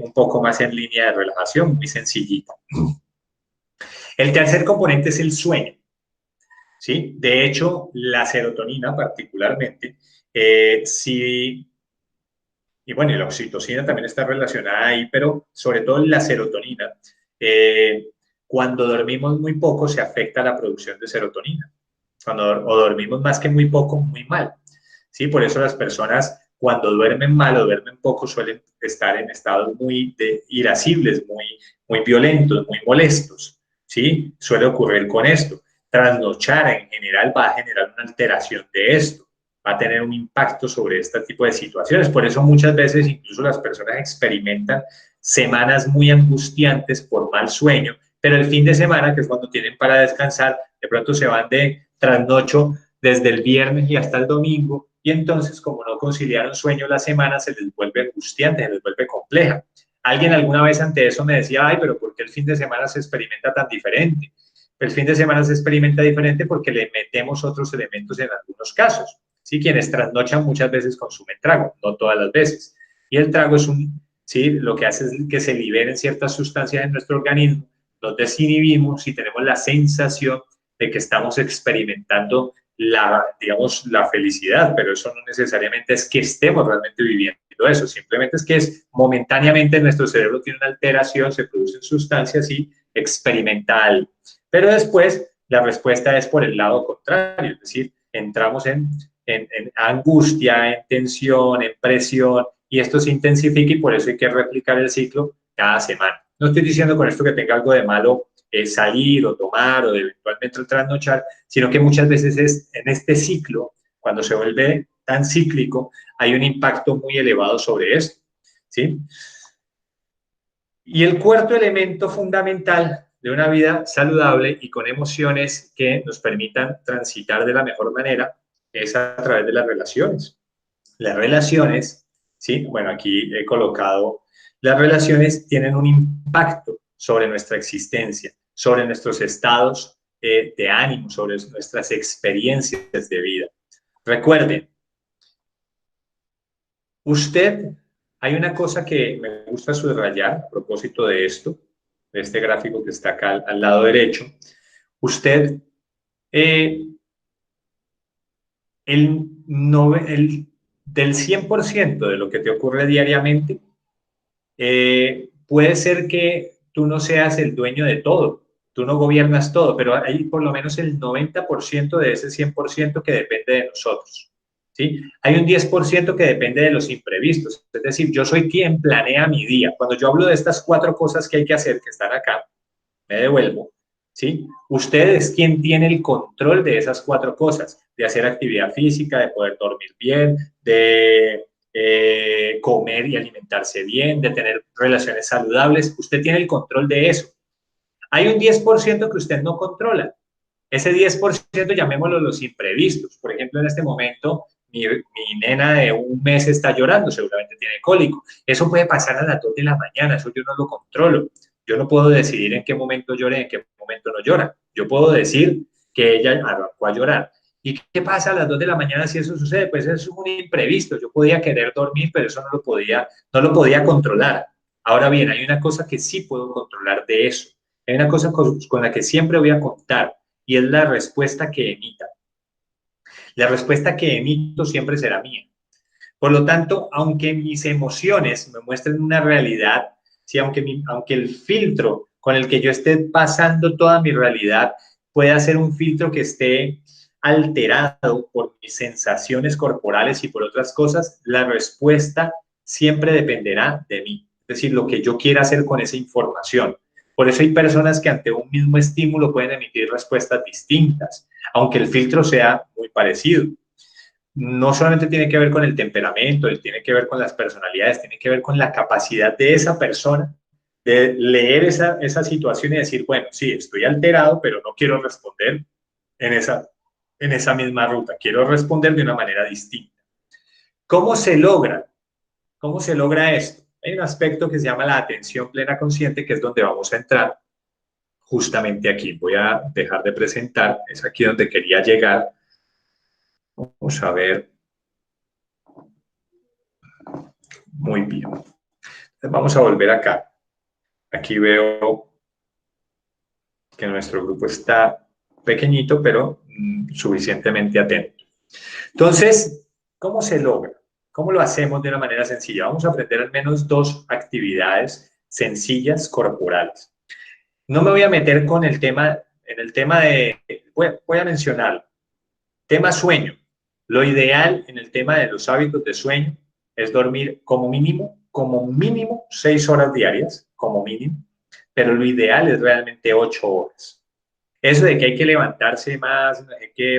un poco más en línea de relajación, muy sencillita. El tercer componente es el sueño. ¿Sí? De hecho, la serotonina particularmente, y bueno, y la oxitocina también está relacionada ahí, pero sobre todo la serotonina, cuando dormimos muy poco se afecta la producción de serotonina. O dormimos más que muy poco, muy mal. ¿Sí? Por eso las personas cuando duermen mal o duermen poco suelen estar en estados muy irascibles, muy violentos, muy molestos. ¿Sí? Suele ocurrir con esto. Trasnochar en general va a generar una alteración de esto, va a tener un impacto sobre este tipo de situaciones. Por eso muchas veces incluso las personas experimentan semanas muy angustiantes por mal sueño, pero el fin de semana, que es cuando tienen para descansar, de pronto se van de trasnocho desde el viernes y hasta el domingo, y entonces como no conciliaron sueño la semana, se les vuelve angustiante, se les vuelve compleja. Alguien alguna vez ante eso me decía, ay, pero ¿por qué el fin de semana se experimenta tan diferente? El fin de semana se experimenta diferente porque le metemos otros elementos en algunos casos. ¿Sí? Quienes trasnochan muchas veces consumen trago, no todas las veces. Y el trago es ¿sí? Lo que hace es que se liberen ciertas sustancias en nuestro organismo, nos desinhibimos y tenemos la sensación de que estamos experimentando digamos, la felicidad, pero eso no necesariamente es que estemos realmente viviendo eso, simplemente es que momentáneamente nuestro cerebro tiene una alteración, se producen sustancias y experimenta algo. Pero después la respuesta es por el lado contrario, es decir, entramos en angustia, en tensión, en presión, y esto se intensifica y por eso hay que replicar el ciclo cada semana. No estoy diciendo con esto que tenga algo de malo salir o tomar o eventualmente trasnochar, sino que muchas veces en este ciclo, cuando se vuelve tan cíclico, hay un impacto muy elevado sobre esto, ¿sí? Y el cuarto elemento fundamental de una vida saludable y con emociones que nos permitan transitar de la mejor manera es a través de las relaciones. Las relaciones, ¿sí? Bueno, aquí he colocado, las relaciones tienen un impacto sobre nuestra existencia, sobre nuestros estados de ánimo, sobre nuestras experiencias de vida. Recuerden, hay una cosa que me gusta subrayar a propósito de esto, de este gráfico que está acá al lado derecho. Usted, del 100% de lo que te ocurre diariamente, puede ser que tú no seas el dueño de todo, tú no gobiernas todo, pero hay por lo menos el 90% de ese 100% que depende de nosotros, ¿sí? Hay un 10% que depende de los imprevistos, es decir, yo soy quien planea mi día. Cuando yo hablo de estas 4 cosas que hay que hacer, que están acá, me devuelvo, ¿sí? Usted es quien tiene el control de esas 4 cosas, de hacer actividad física, de poder dormir bien, de comer y alimentarse bien, de tener relaciones saludables. Usted tiene el control de eso. Hay un 10% que usted no controla. Ese 10% llamémoslo los imprevistos. Por ejemplo, en este momento mi nena de 1 mes está llorando, seguramente tiene cólico. Eso puede pasar a las 2 de la mañana, eso yo no lo controlo. Yo no puedo decidir en qué momento llora y en qué momento no llora. Yo puedo decir que ella arrancó a llorar. ¿Y qué pasa a las 2 de la mañana si eso sucede? Pues eso es un imprevisto. Yo podía querer dormir, pero eso no lo podía controlar. Ahora bien, hay una cosa que sí puedo controlar de eso. Hay una cosa con la que siempre voy a contar, y es la respuesta que emita. La respuesta que emito siempre será mía. Por lo tanto, aunque mis emociones me muestren una realidad, sí, aunque el filtro con el que yo esté pasando toda mi realidad pueda ser un filtro que esté alterado por mis sensaciones corporales y por otras cosas, la respuesta siempre dependerá de mí. Es decir, lo que yo quiera hacer con esa información. Por eso hay personas que ante un mismo estímulo pueden emitir respuestas distintas, aunque el filtro sea muy parecido. No solamente tiene que ver con el temperamento, tiene que ver con las personalidades, tiene que ver con la capacidad de esa persona de leer esa situación y decir, bueno, sí, estoy alterado, pero no quiero responder en esa misma ruta, quiero responder de una manera distinta. ¿Cómo se logra? ¿Cómo se logra esto? Hay un aspecto que se llama la atención plena consciente, que es donde vamos a entrar justamente aquí. Voy a dejar de presentar, es aquí donde quería llegar. Vamos a ver. Muy bien. Vamos a volver acá. Aquí veo que nuestro grupo está pequeñito, pero suficientemente atento. Entonces, ¿cómo se logra? ¿Cómo lo hacemos de una manera sencilla? Vamos a aprender al menos 2 actividades sencillas corporales. No me voy a meter con el tema, voy a mencionar, tema sueño. Lo ideal en el tema de los hábitos de sueño es dormir como mínimo 6 horas diarias, como mínimo, pero lo ideal es realmente 8 horas. Eso de que hay que levantarse más,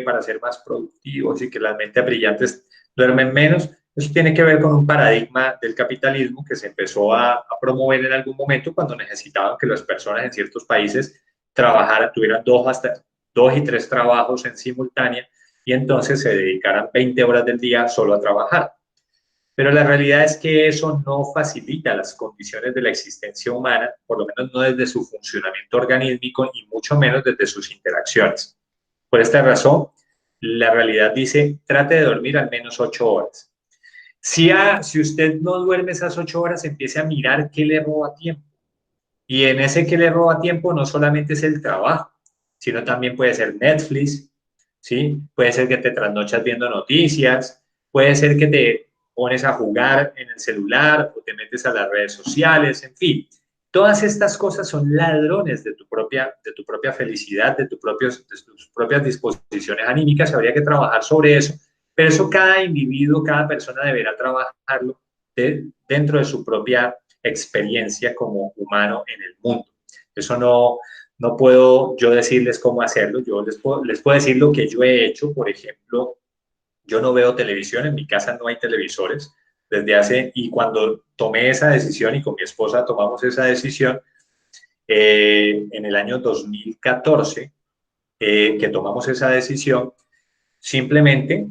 para ser más productivos y que las mentes brillantes duermen menos, eso tiene que ver con un paradigma del capitalismo que se empezó a promover en algún momento cuando necesitaban que las personas en ciertos países tuvieran 2 y 3 trabajos en simultánea y entonces se dedicaran 20 horas del día solo a trabajar. Pero la realidad es que eso no facilita las condiciones de la existencia humana, por lo menos no desde su funcionamiento organímico y mucho menos desde sus interacciones. Por esta razón, la realidad dice, trate de dormir al menos 8 horas. Si usted no duerme esas 8 horas, empiece a mirar qué le roba tiempo. Y en ese que le roba tiempo no solamente es el trabajo, sino también puede ser Netflix, ¿sí? Puede ser que te trasnochas viendo noticias, puede ser que te pones a jugar en el celular o te metes a las redes sociales, en fin. Todas estas cosas son ladrones de tu propia felicidad, de tus propias disposiciones anímicas. Habría que trabajar sobre eso, pero eso cada individuo, cada persona deberá trabajarlo dentro de su propia experiencia como humano en el mundo. Eso no puedo yo decirles cómo hacerlo. Yo les puedo decir lo que yo he hecho. Por ejemplo, yo no veo televisión, en mi casa no hay televisores y cuando tomé esa decisión y con mi esposa tomamos esa decisión en el año 2014, que tomamos esa decisión, simplemente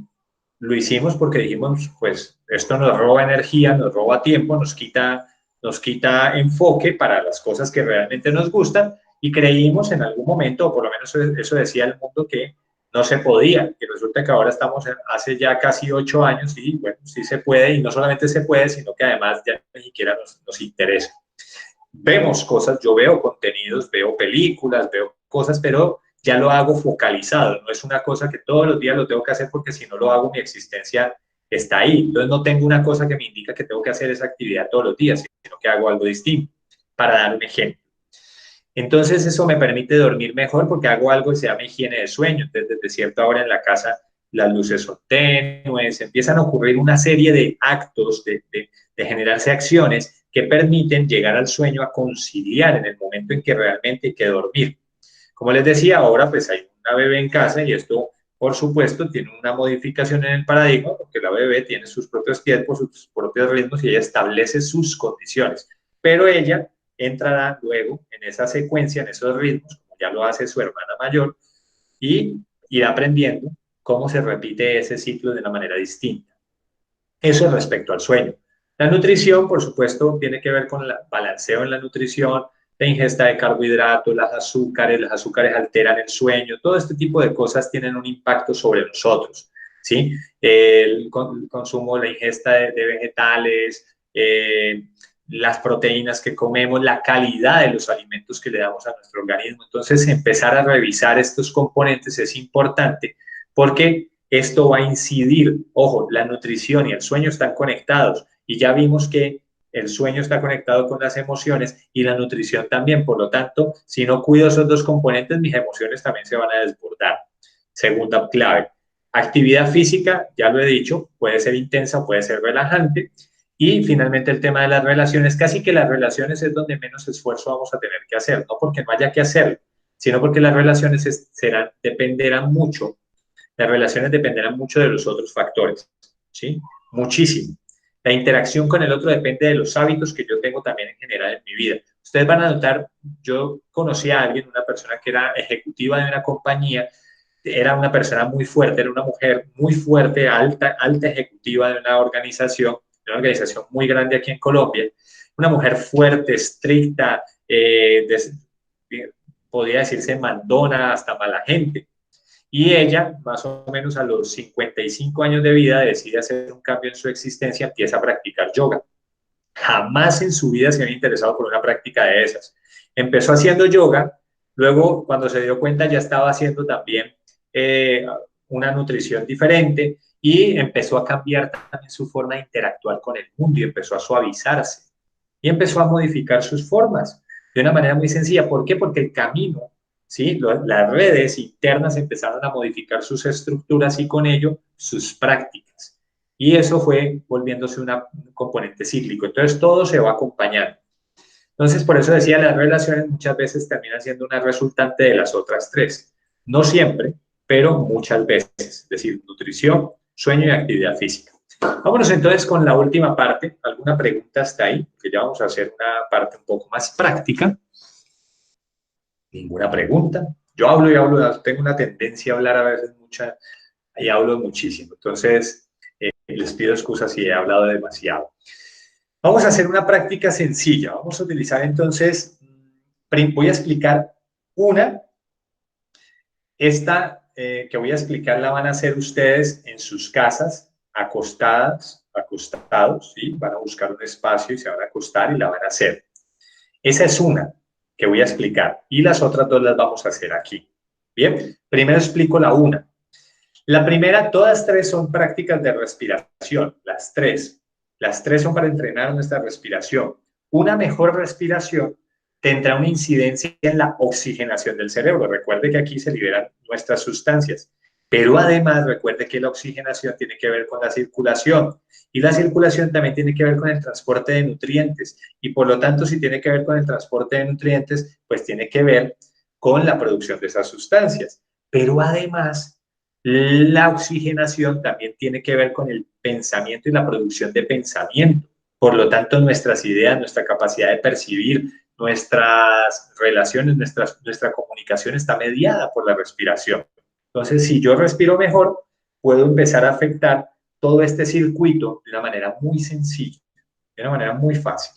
lo hicimos porque dijimos, pues esto nos roba energía, nos roba tiempo, nos quita enfoque para las cosas que realmente nos gustan y creímos en algún momento, o por lo menos eso decía el mundo, que no se podía, y resulta que ahora estamos hace ya casi 8 años y bueno, sí se puede, y no solamente se puede, sino que además ya ni siquiera nos interesa. Vemos cosas, yo veo contenidos, veo películas, veo cosas, pero ya lo hago focalizado, no es una cosa que todos los días lo tengo que hacer porque si no lo hago mi existencia está ahí. Entonces no tengo una cosa que me indica que tengo que hacer esa actividad todos los días, sino que hago algo distinto, para dar un ejemplo. Entonces eso me permite dormir mejor porque hago algo que se llama higiene de sueño. Entonces desde cierta hora en la casa las luces son tenues, empiezan a ocurrir una serie de actos, de generarse acciones que permiten llegar al sueño a conciliar en el momento en que realmente hay que dormir. Como les decía, ahora pues hay una bebé en casa y esto, por supuesto, tiene una modificación en el paradigma porque la bebé tiene sus propios tiempos, sus propios ritmos y ella establece sus condiciones. Pero ella entrará luego en esa secuencia, en esos ritmos, como ya lo hace su hermana mayor, y irá aprendiendo cómo se repite ese ciclo de una manera distinta. Eso es respecto al sueño. La nutrición, por supuesto, tiene que ver con el balanceo en la nutrición, la ingesta de carbohidratos, los azúcares alteran el sueño, todo este tipo de cosas tienen un impacto sobre nosotros, ¿sí? El consumo, la ingesta de vegetales, las proteínas que comemos, la calidad de los alimentos que le damos a nuestro organismo. Entonces, empezar a revisar estos componentes es importante porque esto va a incidir. Ojo, la nutrición y el sueño están conectados y ya vimos que el sueño está conectado con las emociones y la nutrición también. Por lo tanto, si no cuido esos dos componentes, mis emociones también se van a desbordar. Segunda clave, actividad física, ya lo he dicho, puede ser intensa, puede ser relajante. Y finalmente el tema de las relaciones, casi que las relaciones es donde menos esfuerzo vamos a tener que hacer, no porque no haya que hacerlo, sino porque las relaciones dependerán mucho de los otros factores, ¿sí? Muchísimo. La interacción con el otro depende de los hábitos que yo tengo también en general en mi vida. Ustedes van a notar, yo conocí a alguien, una persona que era ejecutiva de una compañía, era una persona muy fuerte, era una mujer muy fuerte, alta ejecutiva de una organización muy grande aquí en Colombia, una mujer fuerte, estricta, podría decirse mandona, hasta mala gente. Y ella, más o menos a los 55 años de vida, decide hacer un cambio en su existencia, empieza a practicar yoga. Jamás en su vida se había interesado por una práctica de esas. Empezó haciendo yoga, luego cuando se dio cuenta ya estaba haciendo también una nutrición diferente y empezó a cambiar también su forma de interactuar con el mundo y empezó a suavizarse y empezó a modificar sus formas de una manera muy sencilla. ¿Por qué? Porque el camino, ¿sí? Las redes internas empezaron a modificar sus estructuras y con ello sus prácticas. Y eso fue volviéndose un componente cíclico. Entonces todo se va acompañando. Entonces por eso decía, las relaciones muchas veces terminan siendo una resultante de las otras tres. No siempre, pero muchas veces. Es decir, nutrición, sueño y actividad física. Vámonos entonces con la última parte. ¿Alguna pregunta hasta ahí? Que ya vamos a hacer una parte un poco más práctica. ¿Ninguna pregunta? Yo hablo y hablo, tengo una tendencia a hablar a veces mucha y hablo muchísimo. Entonces, les pido excusas si he hablado demasiado. Vamos a hacer una práctica sencilla. Vamos a utilizar entonces, voy a explicar esta que voy a explicar la van a hacer ustedes en sus casas, acostados, ¿sí? Van a buscar un espacio y se van a acostar y la van a hacer. Esa es una que voy a explicar y las otras dos las vamos a hacer aquí. Bien, primero explico la una. La primera, todas tres son prácticas de respiración, las tres. Las tres son para entrenar nuestra respiración. Una mejor respiración tendrá una incidencia en la oxigenación del cerebro. Recuerde que aquí se liberan nuestras sustancias, pero además recuerde que la oxigenación tiene que ver con la circulación y la circulación también tiene que ver con el transporte de nutrientes y por lo tanto si tiene que ver con el transporte de nutrientes, pues tiene que ver con la producción de esas sustancias. Pero además, la oxigenación también tiene que ver con el pensamiento y la producción de pensamiento. Por lo tanto, nuestras ideas, nuestra capacidad de percibir, nuestras relaciones, nuestra comunicación está mediada por la respiración. Entonces, si yo respiro mejor, puedo empezar a afectar todo este circuito de una manera muy sencilla, de una manera muy fácil.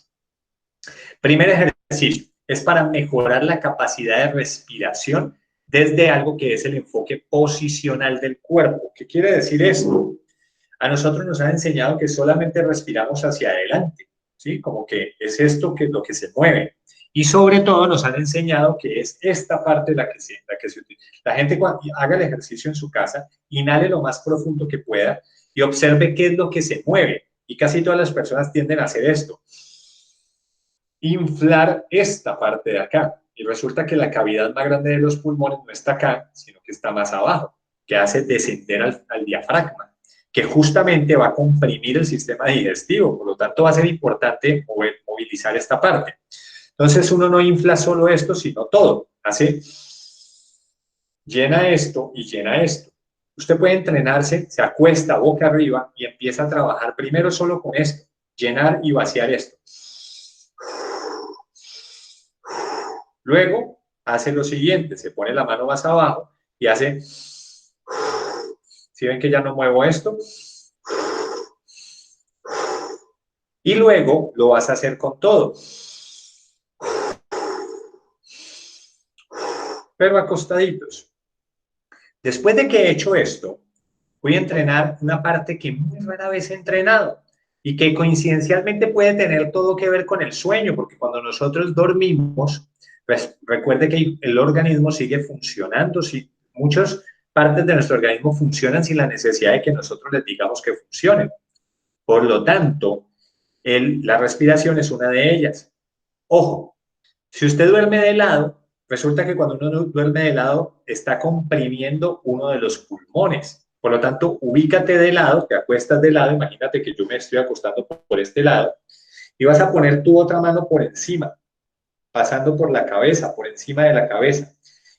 Primer ejercicio es para mejorar la capacidad de respiración desde algo que es el enfoque posicional del cuerpo. ¿Qué quiere decir esto? A nosotros nos han enseñado que solamente respiramos hacia adelante, ¿sí? Como que es esto que es lo que se mueve. Y sobre todo nos han enseñado que es esta parte la que se utiliza. La gente cuando haga el ejercicio en su casa, inhale lo más profundo que pueda y observe qué es lo que se mueve. Y casi todas las personas tienden a hacer esto. Inflar esta parte de acá. Y resulta que la cavidad más grande de los pulmones no está acá, sino que está más abajo, que hace descender al diafragma, que justamente va a comprimir el sistema digestivo. Por lo tanto, va a ser importante movilizar esta parte. Entonces, uno no infla solo esto, sino todo. Llena esto y llena esto. Usted puede entrenarse, se acuesta boca arriba y empieza a trabajar primero solo con esto, llenar y vaciar esto. Luego, hace lo siguiente, se pone la mano más abajo y hace... ¿Sí ven que ya no muevo esto? Y luego lo vas a hacer con todo. Pero acostaditos. Después de que he hecho esto, voy a entrenar una parte que muy rara vez he entrenado, y que coincidencialmente puede tener todo que ver con el sueño, porque cuando nosotros dormimos, pues recuerde que el organismo sigue funcionando, si muchas partes de nuestro organismo funcionan sin la necesidad de que nosotros les digamos que funcionen. Por lo tanto, la respiración es una de ellas. Ojo, si usted duerme de lado, resulta que cuando uno duerme de lado está comprimiendo uno de los pulmones. Por lo tanto, ubícate de lado, te acuestas de lado, imagínate que yo me estoy acostando por este lado, y vas a poner tu otra mano por encima, pasando por la cabeza, por encima de la cabeza.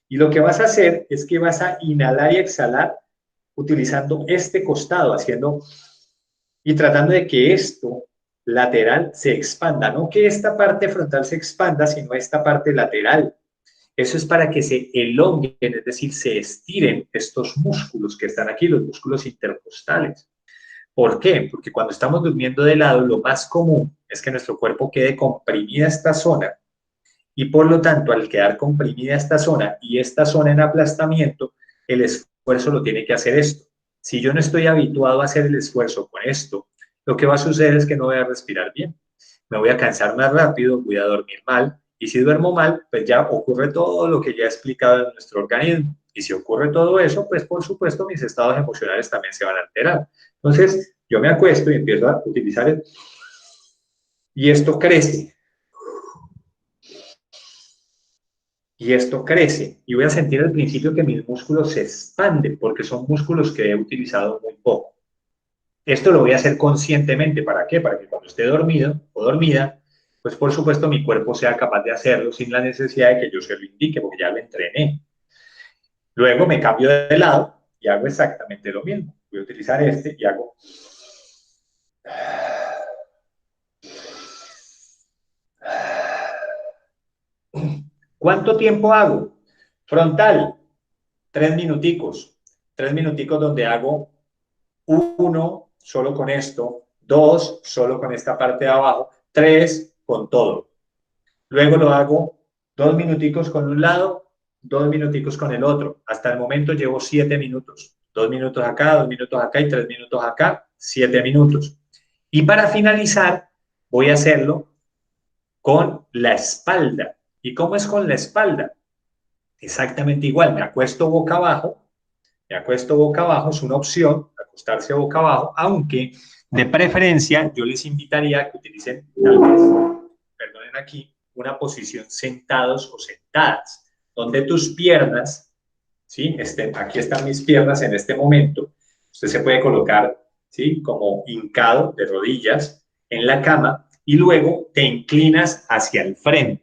Y lo que vas a hacer es que vas a inhalar y exhalar utilizando este costado, haciendo y tratando de que esto lateral se expanda, no que esta parte frontal se expanda, sino esta parte lateral. Eso es para que se elonguen, es decir, se estiren estos músculos que están aquí, los músculos intercostales. ¿Por qué? Porque cuando estamos durmiendo de lado, lo más común es que nuestro cuerpo quede comprimida esta zona y por lo tanto, al quedar comprimida esta zona y esta zona en aplastamiento, el esfuerzo lo tiene que hacer esto. Si yo no estoy habituado a hacer el esfuerzo con esto, lo que va a suceder es que no voy a respirar bien. Me voy a cansar más rápido, voy a dormir mal, y si duermo mal, pues ya ocurre todo lo que ya he explicado en nuestro organismo. Y si ocurre todo eso, pues por supuesto mis estados emocionales también se van a alterar. Entonces, yo me acuesto y empiezo a utilizar y esto crece. Y esto crece. Y voy a sentir al principio que mis músculos se expanden, porque son músculos que he utilizado muy poco. Esto lo voy a hacer conscientemente. ¿Para qué? Para que cuando esté dormido o dormida, pues por supuesto mi cuerpo sea capaz de hacerlo sin la necesidad de que yo se lo indique, porque ya lo entrené. Luego me cambio de lado y hago exactamente lo mismo. Voy a utilizar este y hago... ¿Cuánto tiempo hago? Frontal, 3 minuticos. 3 minuticos donde hago 1 solo con esto, 2 solo con esta parte de abajo, 3 con todo. Luego lo hago 2 minuticos con un lado, 2 minuticos con el otro. Hasta el momento llevo 7 minutos. 2 minutos acá, 2 minutos acá y 3 minutos acá, 7 minutos. Y para finalizar, voy a hacerlo con la espalda. ¿Y cómo es con la espalda? Exactamente igual. Me acuesto boca abajo, es una opción, acostarse boca abajo, aunque de preferencia yo les invitaría a que utilicen, tal vez, perdonen aquí, una posición sentados o sentadas, donde tus piernas, ¿sí? Aquí están mis piernas en este momento, usted se puede colocar, ¿sí? Como hincado de rodillas en la cama y luego te inclinas hacia el frente.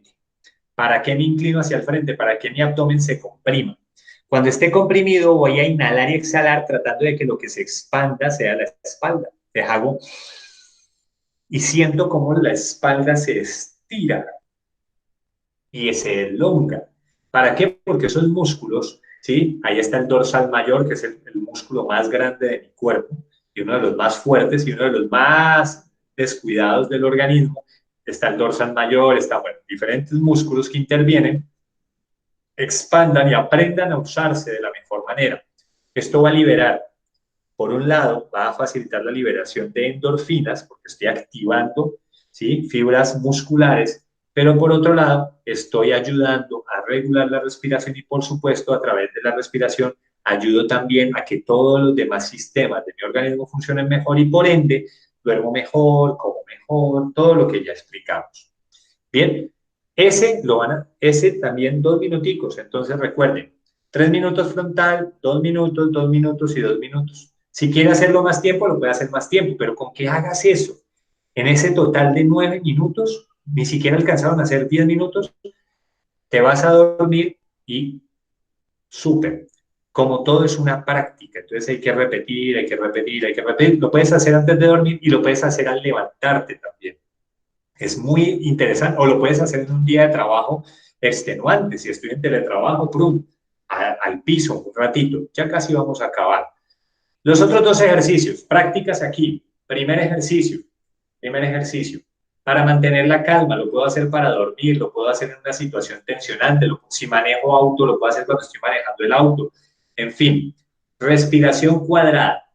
¿Para qué me inclino hacia el frente? Para que mi abdomen se comprima. Cuando esté comprimido voy a inhalar y exhalar tratando de que lo que se expanda sea la espalda. Te hago y siento cómo la espalda se estira y se elonga. ¿Para qué? Porque esos músculos, ¿sí? Ahí está el dorsal mayor, que es el músculo más grande de mi cuerpo y uno de los más fuertes y uno de los más descuidados del organismo. Está el dorsal mayor, están diferentes músculos que intervienen, expandan y aprendan a usarse de la mejor manera. Esto va a liberar, por un lado, va a facilitar la liberación de endorfinas, porque estoy activando, ¿sí? Fibras musculares, pero por otro lado, estoy ayudando a regular la respiración y, por supuesto, a través de la respiración, ayudo también a que todos los demás sistemas de mi organismo funcionen mejor y, por ende, duermo mejor, como mejor, todo lo que ya explicamos. Bien, ese también 2 minuticos, entonces recuerden, 3 minutos frontal, 2 minutos, 2 minutos y 2 minutos. Si quiere hacerlo más tiempo, lo puede hacer más tiempo, pero con que hagas eso, en ese total de 9 minutos, ni siquiera alcanzaron a hacer 10 minutos, te vas a dormir y súper. Como todo es una práctica, entonces hay que repetir, hay que repetir, hay que repetir. Lo puedes hacer antes de dormir y lo puedes hacer al levantarte también. Es muy interesante, o lo puedes hacer en un día de trabajo extenuante. Si estoy en teletrabajo, ¡prum! Al piso un ratito, ya casi vamos a acabar. Los otros 2 ejercicios, prácticas aquí. Primer ejercicio, para mantener la calma, lo puedo hacer para dormir, lo puedo hacer en una situación tensionante, si manejo auto, lo puedo hacer cuando estoy manejando el auto. En fin, respiración cuadrada.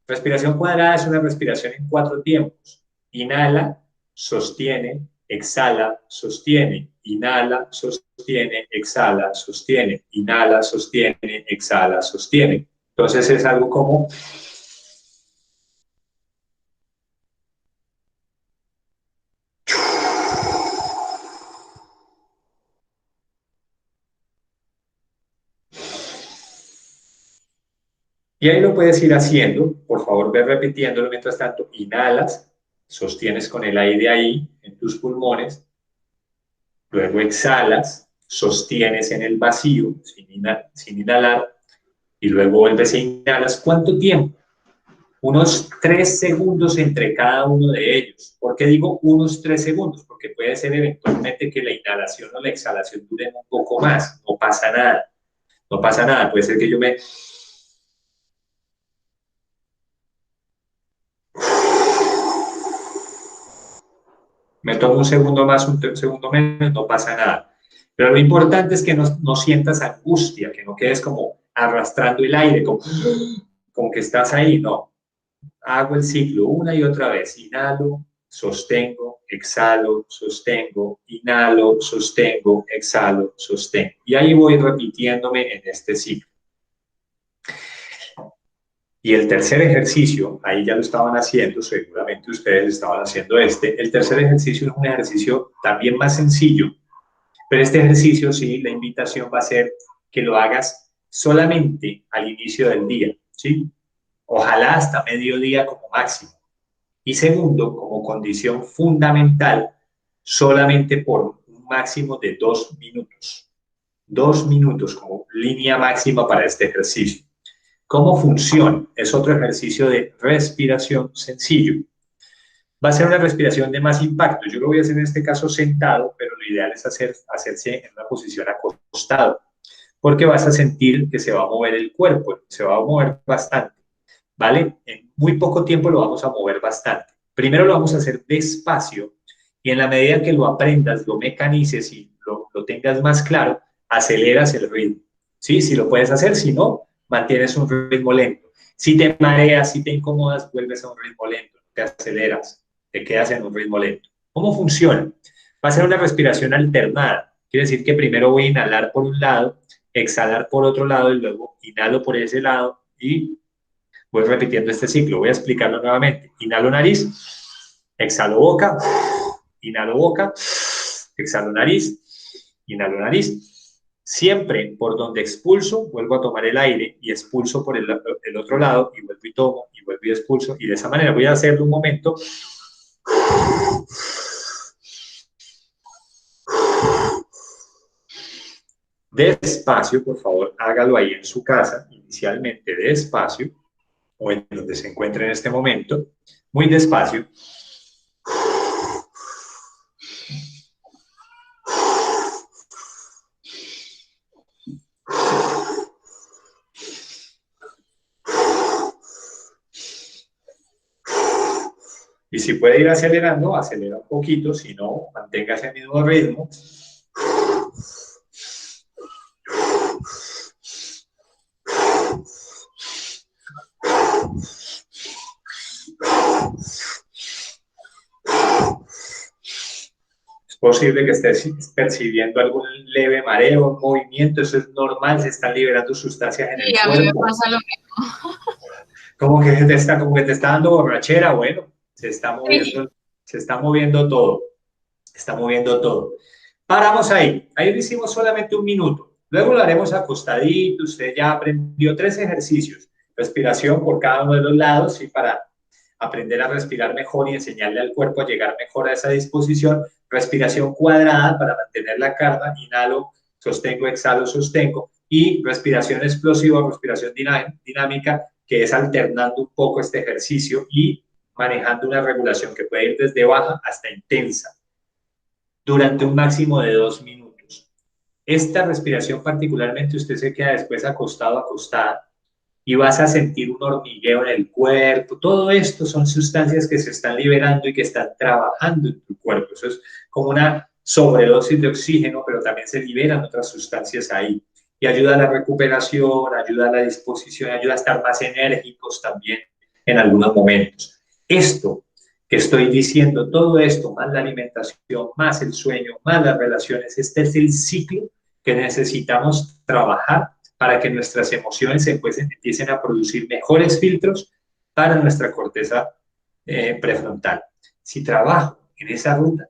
Respiración cuadrada es una respiración en 4 tiempos. Inhala, sostiene, exhala, sostiene, inhala, sostiene, exhala, sostiene, inhala, sostiene, exhala, sostiene. Entonces es algo como... Y ahí lo puedes ir haciendo, por favor, ve repitiéndolo mientras tanto. Inhalas, sostienes con el aire ahí en tus pulmones, luego exhalas, sostienes en el vacío sin inhalar y luego vuelves e inhalas. ¿Cuánto tiempo? Unos 3 segundos entre cada uno de ellos. ¿Por qué digo unos 3 segundos? Porque puede ser eventualmente que la inhalación o la exhalación dure un poco más. No pasa nada. No pasa nada. Puede ser que yo me tomo un segundo más, un segundo menos, no pasa nada. Pero lo importante es que no sientas angustia, que no quedes como arrastrando el aire, como que estás ahí, no. Hago el ciclo una y otra vez. Inhalo, sostengo, exhalo, sostengo, inhalo, sostengo, exhalo, sostengo. Y ahí voy repitiéndome en este ciclo. Y el tercer ejercicio, ahí ya lo estaban haciendo, seguramente ustedes estaban haciendo este. El tercer ejercicio es un ejercicio también más sencillo, pero este ejercicio sí, la invitación va a ser que lo hagas solamente al inicio del día, ¿sí? Ojalá hasta mediodía como máximo. Y segundo, como condición fundamental, solamente por un máximo de 2 minutos. 2 minutos como línea máxima para este ejercicio. ¿Cómo funciona? Es otro ejercicio de respiración sencillo. Va a ser una respiración de más impacto. Yo lo voy a hacer en este caso sentado, pero lo ideal es hacerse en una posición acostado, porque vas a sentir que se va a mover el cuerpo, se va a mover bastante, ¿vale? En muy poco tiempo lo vamos a mover bastante. Primero lo vamos a hacer despacio y en la medida que lo aprendas, lo mecanices y lo tengas más claro, aceleras el ritmo, ¿sí? Si lo puedes hacer, si no, mantienes un ritmo lento. Si te mareas, si te incomodas, vuelves a un ritmo lento, te aceleras, te quedas en un ritmo lento. ¿Cómo funciona? Va a ser una respiración alternada. Quiere decir que primero voy a inhalar por un lado, exhalar por otro lado y luego inhalo por ese lado y voy repitiendo este ciclo. Voy a explicarlo nuevamente. Inhalo nariz, exhalo boca, inhalo boca, exhalo nariz, inhalo nariz. Siempre por donde expulso, vuelvo a tomar el aire y expulso por el otro lado y vuelvo y tomo y vuelvo y expulso. Y de esa manera voy a hacerlo un momento. Despacio, por favor, hágalo ahí en su casa, inicialmente despacio, o en donde se encuentre en este momento, muy despacio. Y si puede ir acelerando, acelera un poquito, si no, mantenga ese mismo ritmo. Es posible que estés percibiendo algún leve mareo, movimiento, eso es normal, se están liberando sustancias en el Sí, a mí me cuerpo. pasa lo mismo. Como que te está dando borrachera, bueno, se está moviendo todo, está moviendo todo. Paramos ahí lo hicimos solamente 1 minuto, luego lo haremos acostadito, usted ya aprendió 3 ejercicios, respiración por cada uno de los lados y para aprender a respirar mejor y enseñarle al cuerpo a llegar mejor a esa disposición, respiración cuadrada para mantener la calma, inhalo, sostengo, exhalo, sostengo, y respiración explosiva, respiración dinámica, que es alternando un poco este ejercicio y manejando una regulación que puede ir desde baja hasta intensa, durante un máximo de 2 minutos. Esta respiración particularmente usted se queda después acostado, acostada, y vas a sentir un hormigueo en el cuerpo. Todo esto son sustancias que se están liberando y que están trabajando en tu cuerpo. Eso es como una sobredosis de oxígeno, pero también se liberan otras sustancias ahí. Y ayuda a la recuperación, ayuda a la disposición, ayuda a estar más enérgicos también en algunos momentos. Esto que estoy diciendo, todo esto, más la alimentación, más el sueño, más las relaciones, este es el ciclo que necesitamos trabajar para que nuestras emociones empiecen a producir mejores filtros para nuestra corteza prefrontal. Si trabajo en esa ruta,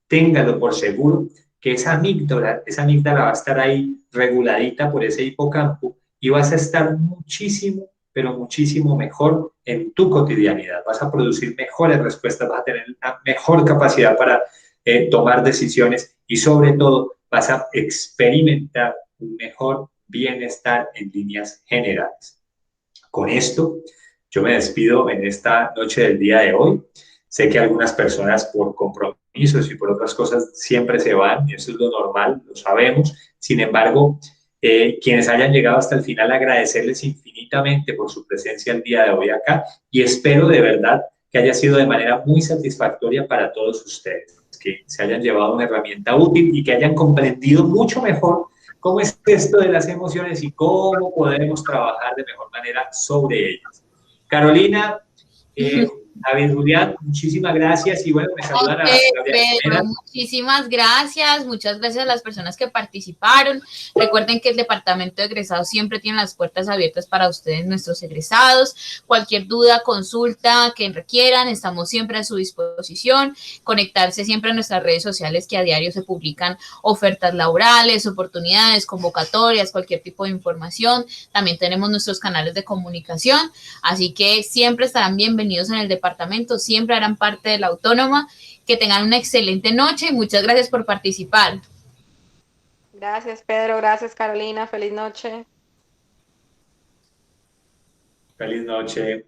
téngalo por seguro que esa amígdala va a estar ahí reguladita por ese hipocampo y vas a estar muchísimo, pero muchísimo mejor en tu cotidianidad. Vas a producir mejores respuestas, vas a tener una mejor capacidad para tomar decisiones y sobre todo vas a experimentar un mejor bienestar en líneas generales. Con esto, yo me despido en esta noche del día de hoy. Sé que algunas personas por compromisos y por otras cosas siempre se van, y eso es lo normal, lo sabemos. Sin embargo, quienes hayan llegado hasta el final, agradecerles infinitamente por su presencia el día de hoy acá y espero de verdad que haya sido de manera muy satisfactoria para todos ustedes, que se hayan llevado una herramienta útil y que hayan comprendido mucho mejor cómo es esto de las emociones y cómo podemos trabajar de mejor manera sobre ellas. Carolina, David, Julián, muchísimas gracias y bueno, me saludan a Pedro, muchísimas gracias, muchas gracias a las personas que participaron. Recuerden que el departamento de egresados siempre tiene las puertas abiertas para ustedes, nuestros egresados. Cualquier duda, consulta que requieran, estamos siempre a su disposición. Conectarse siempre a nuestras redes sociales que a diario se publican ofertas laborales, oportunidades, convocatorias, cualquier tipo de información. También tenemos nuestros canales de comunicación, así que siempre estarán bienvenidos en el departamento, siempre harán parte de la Autónoma. Que tengan una excelente noche y muchas gracias por participar. Gracias, Pedro. Gracias, Carolina. Feliz noche. Feliz noche.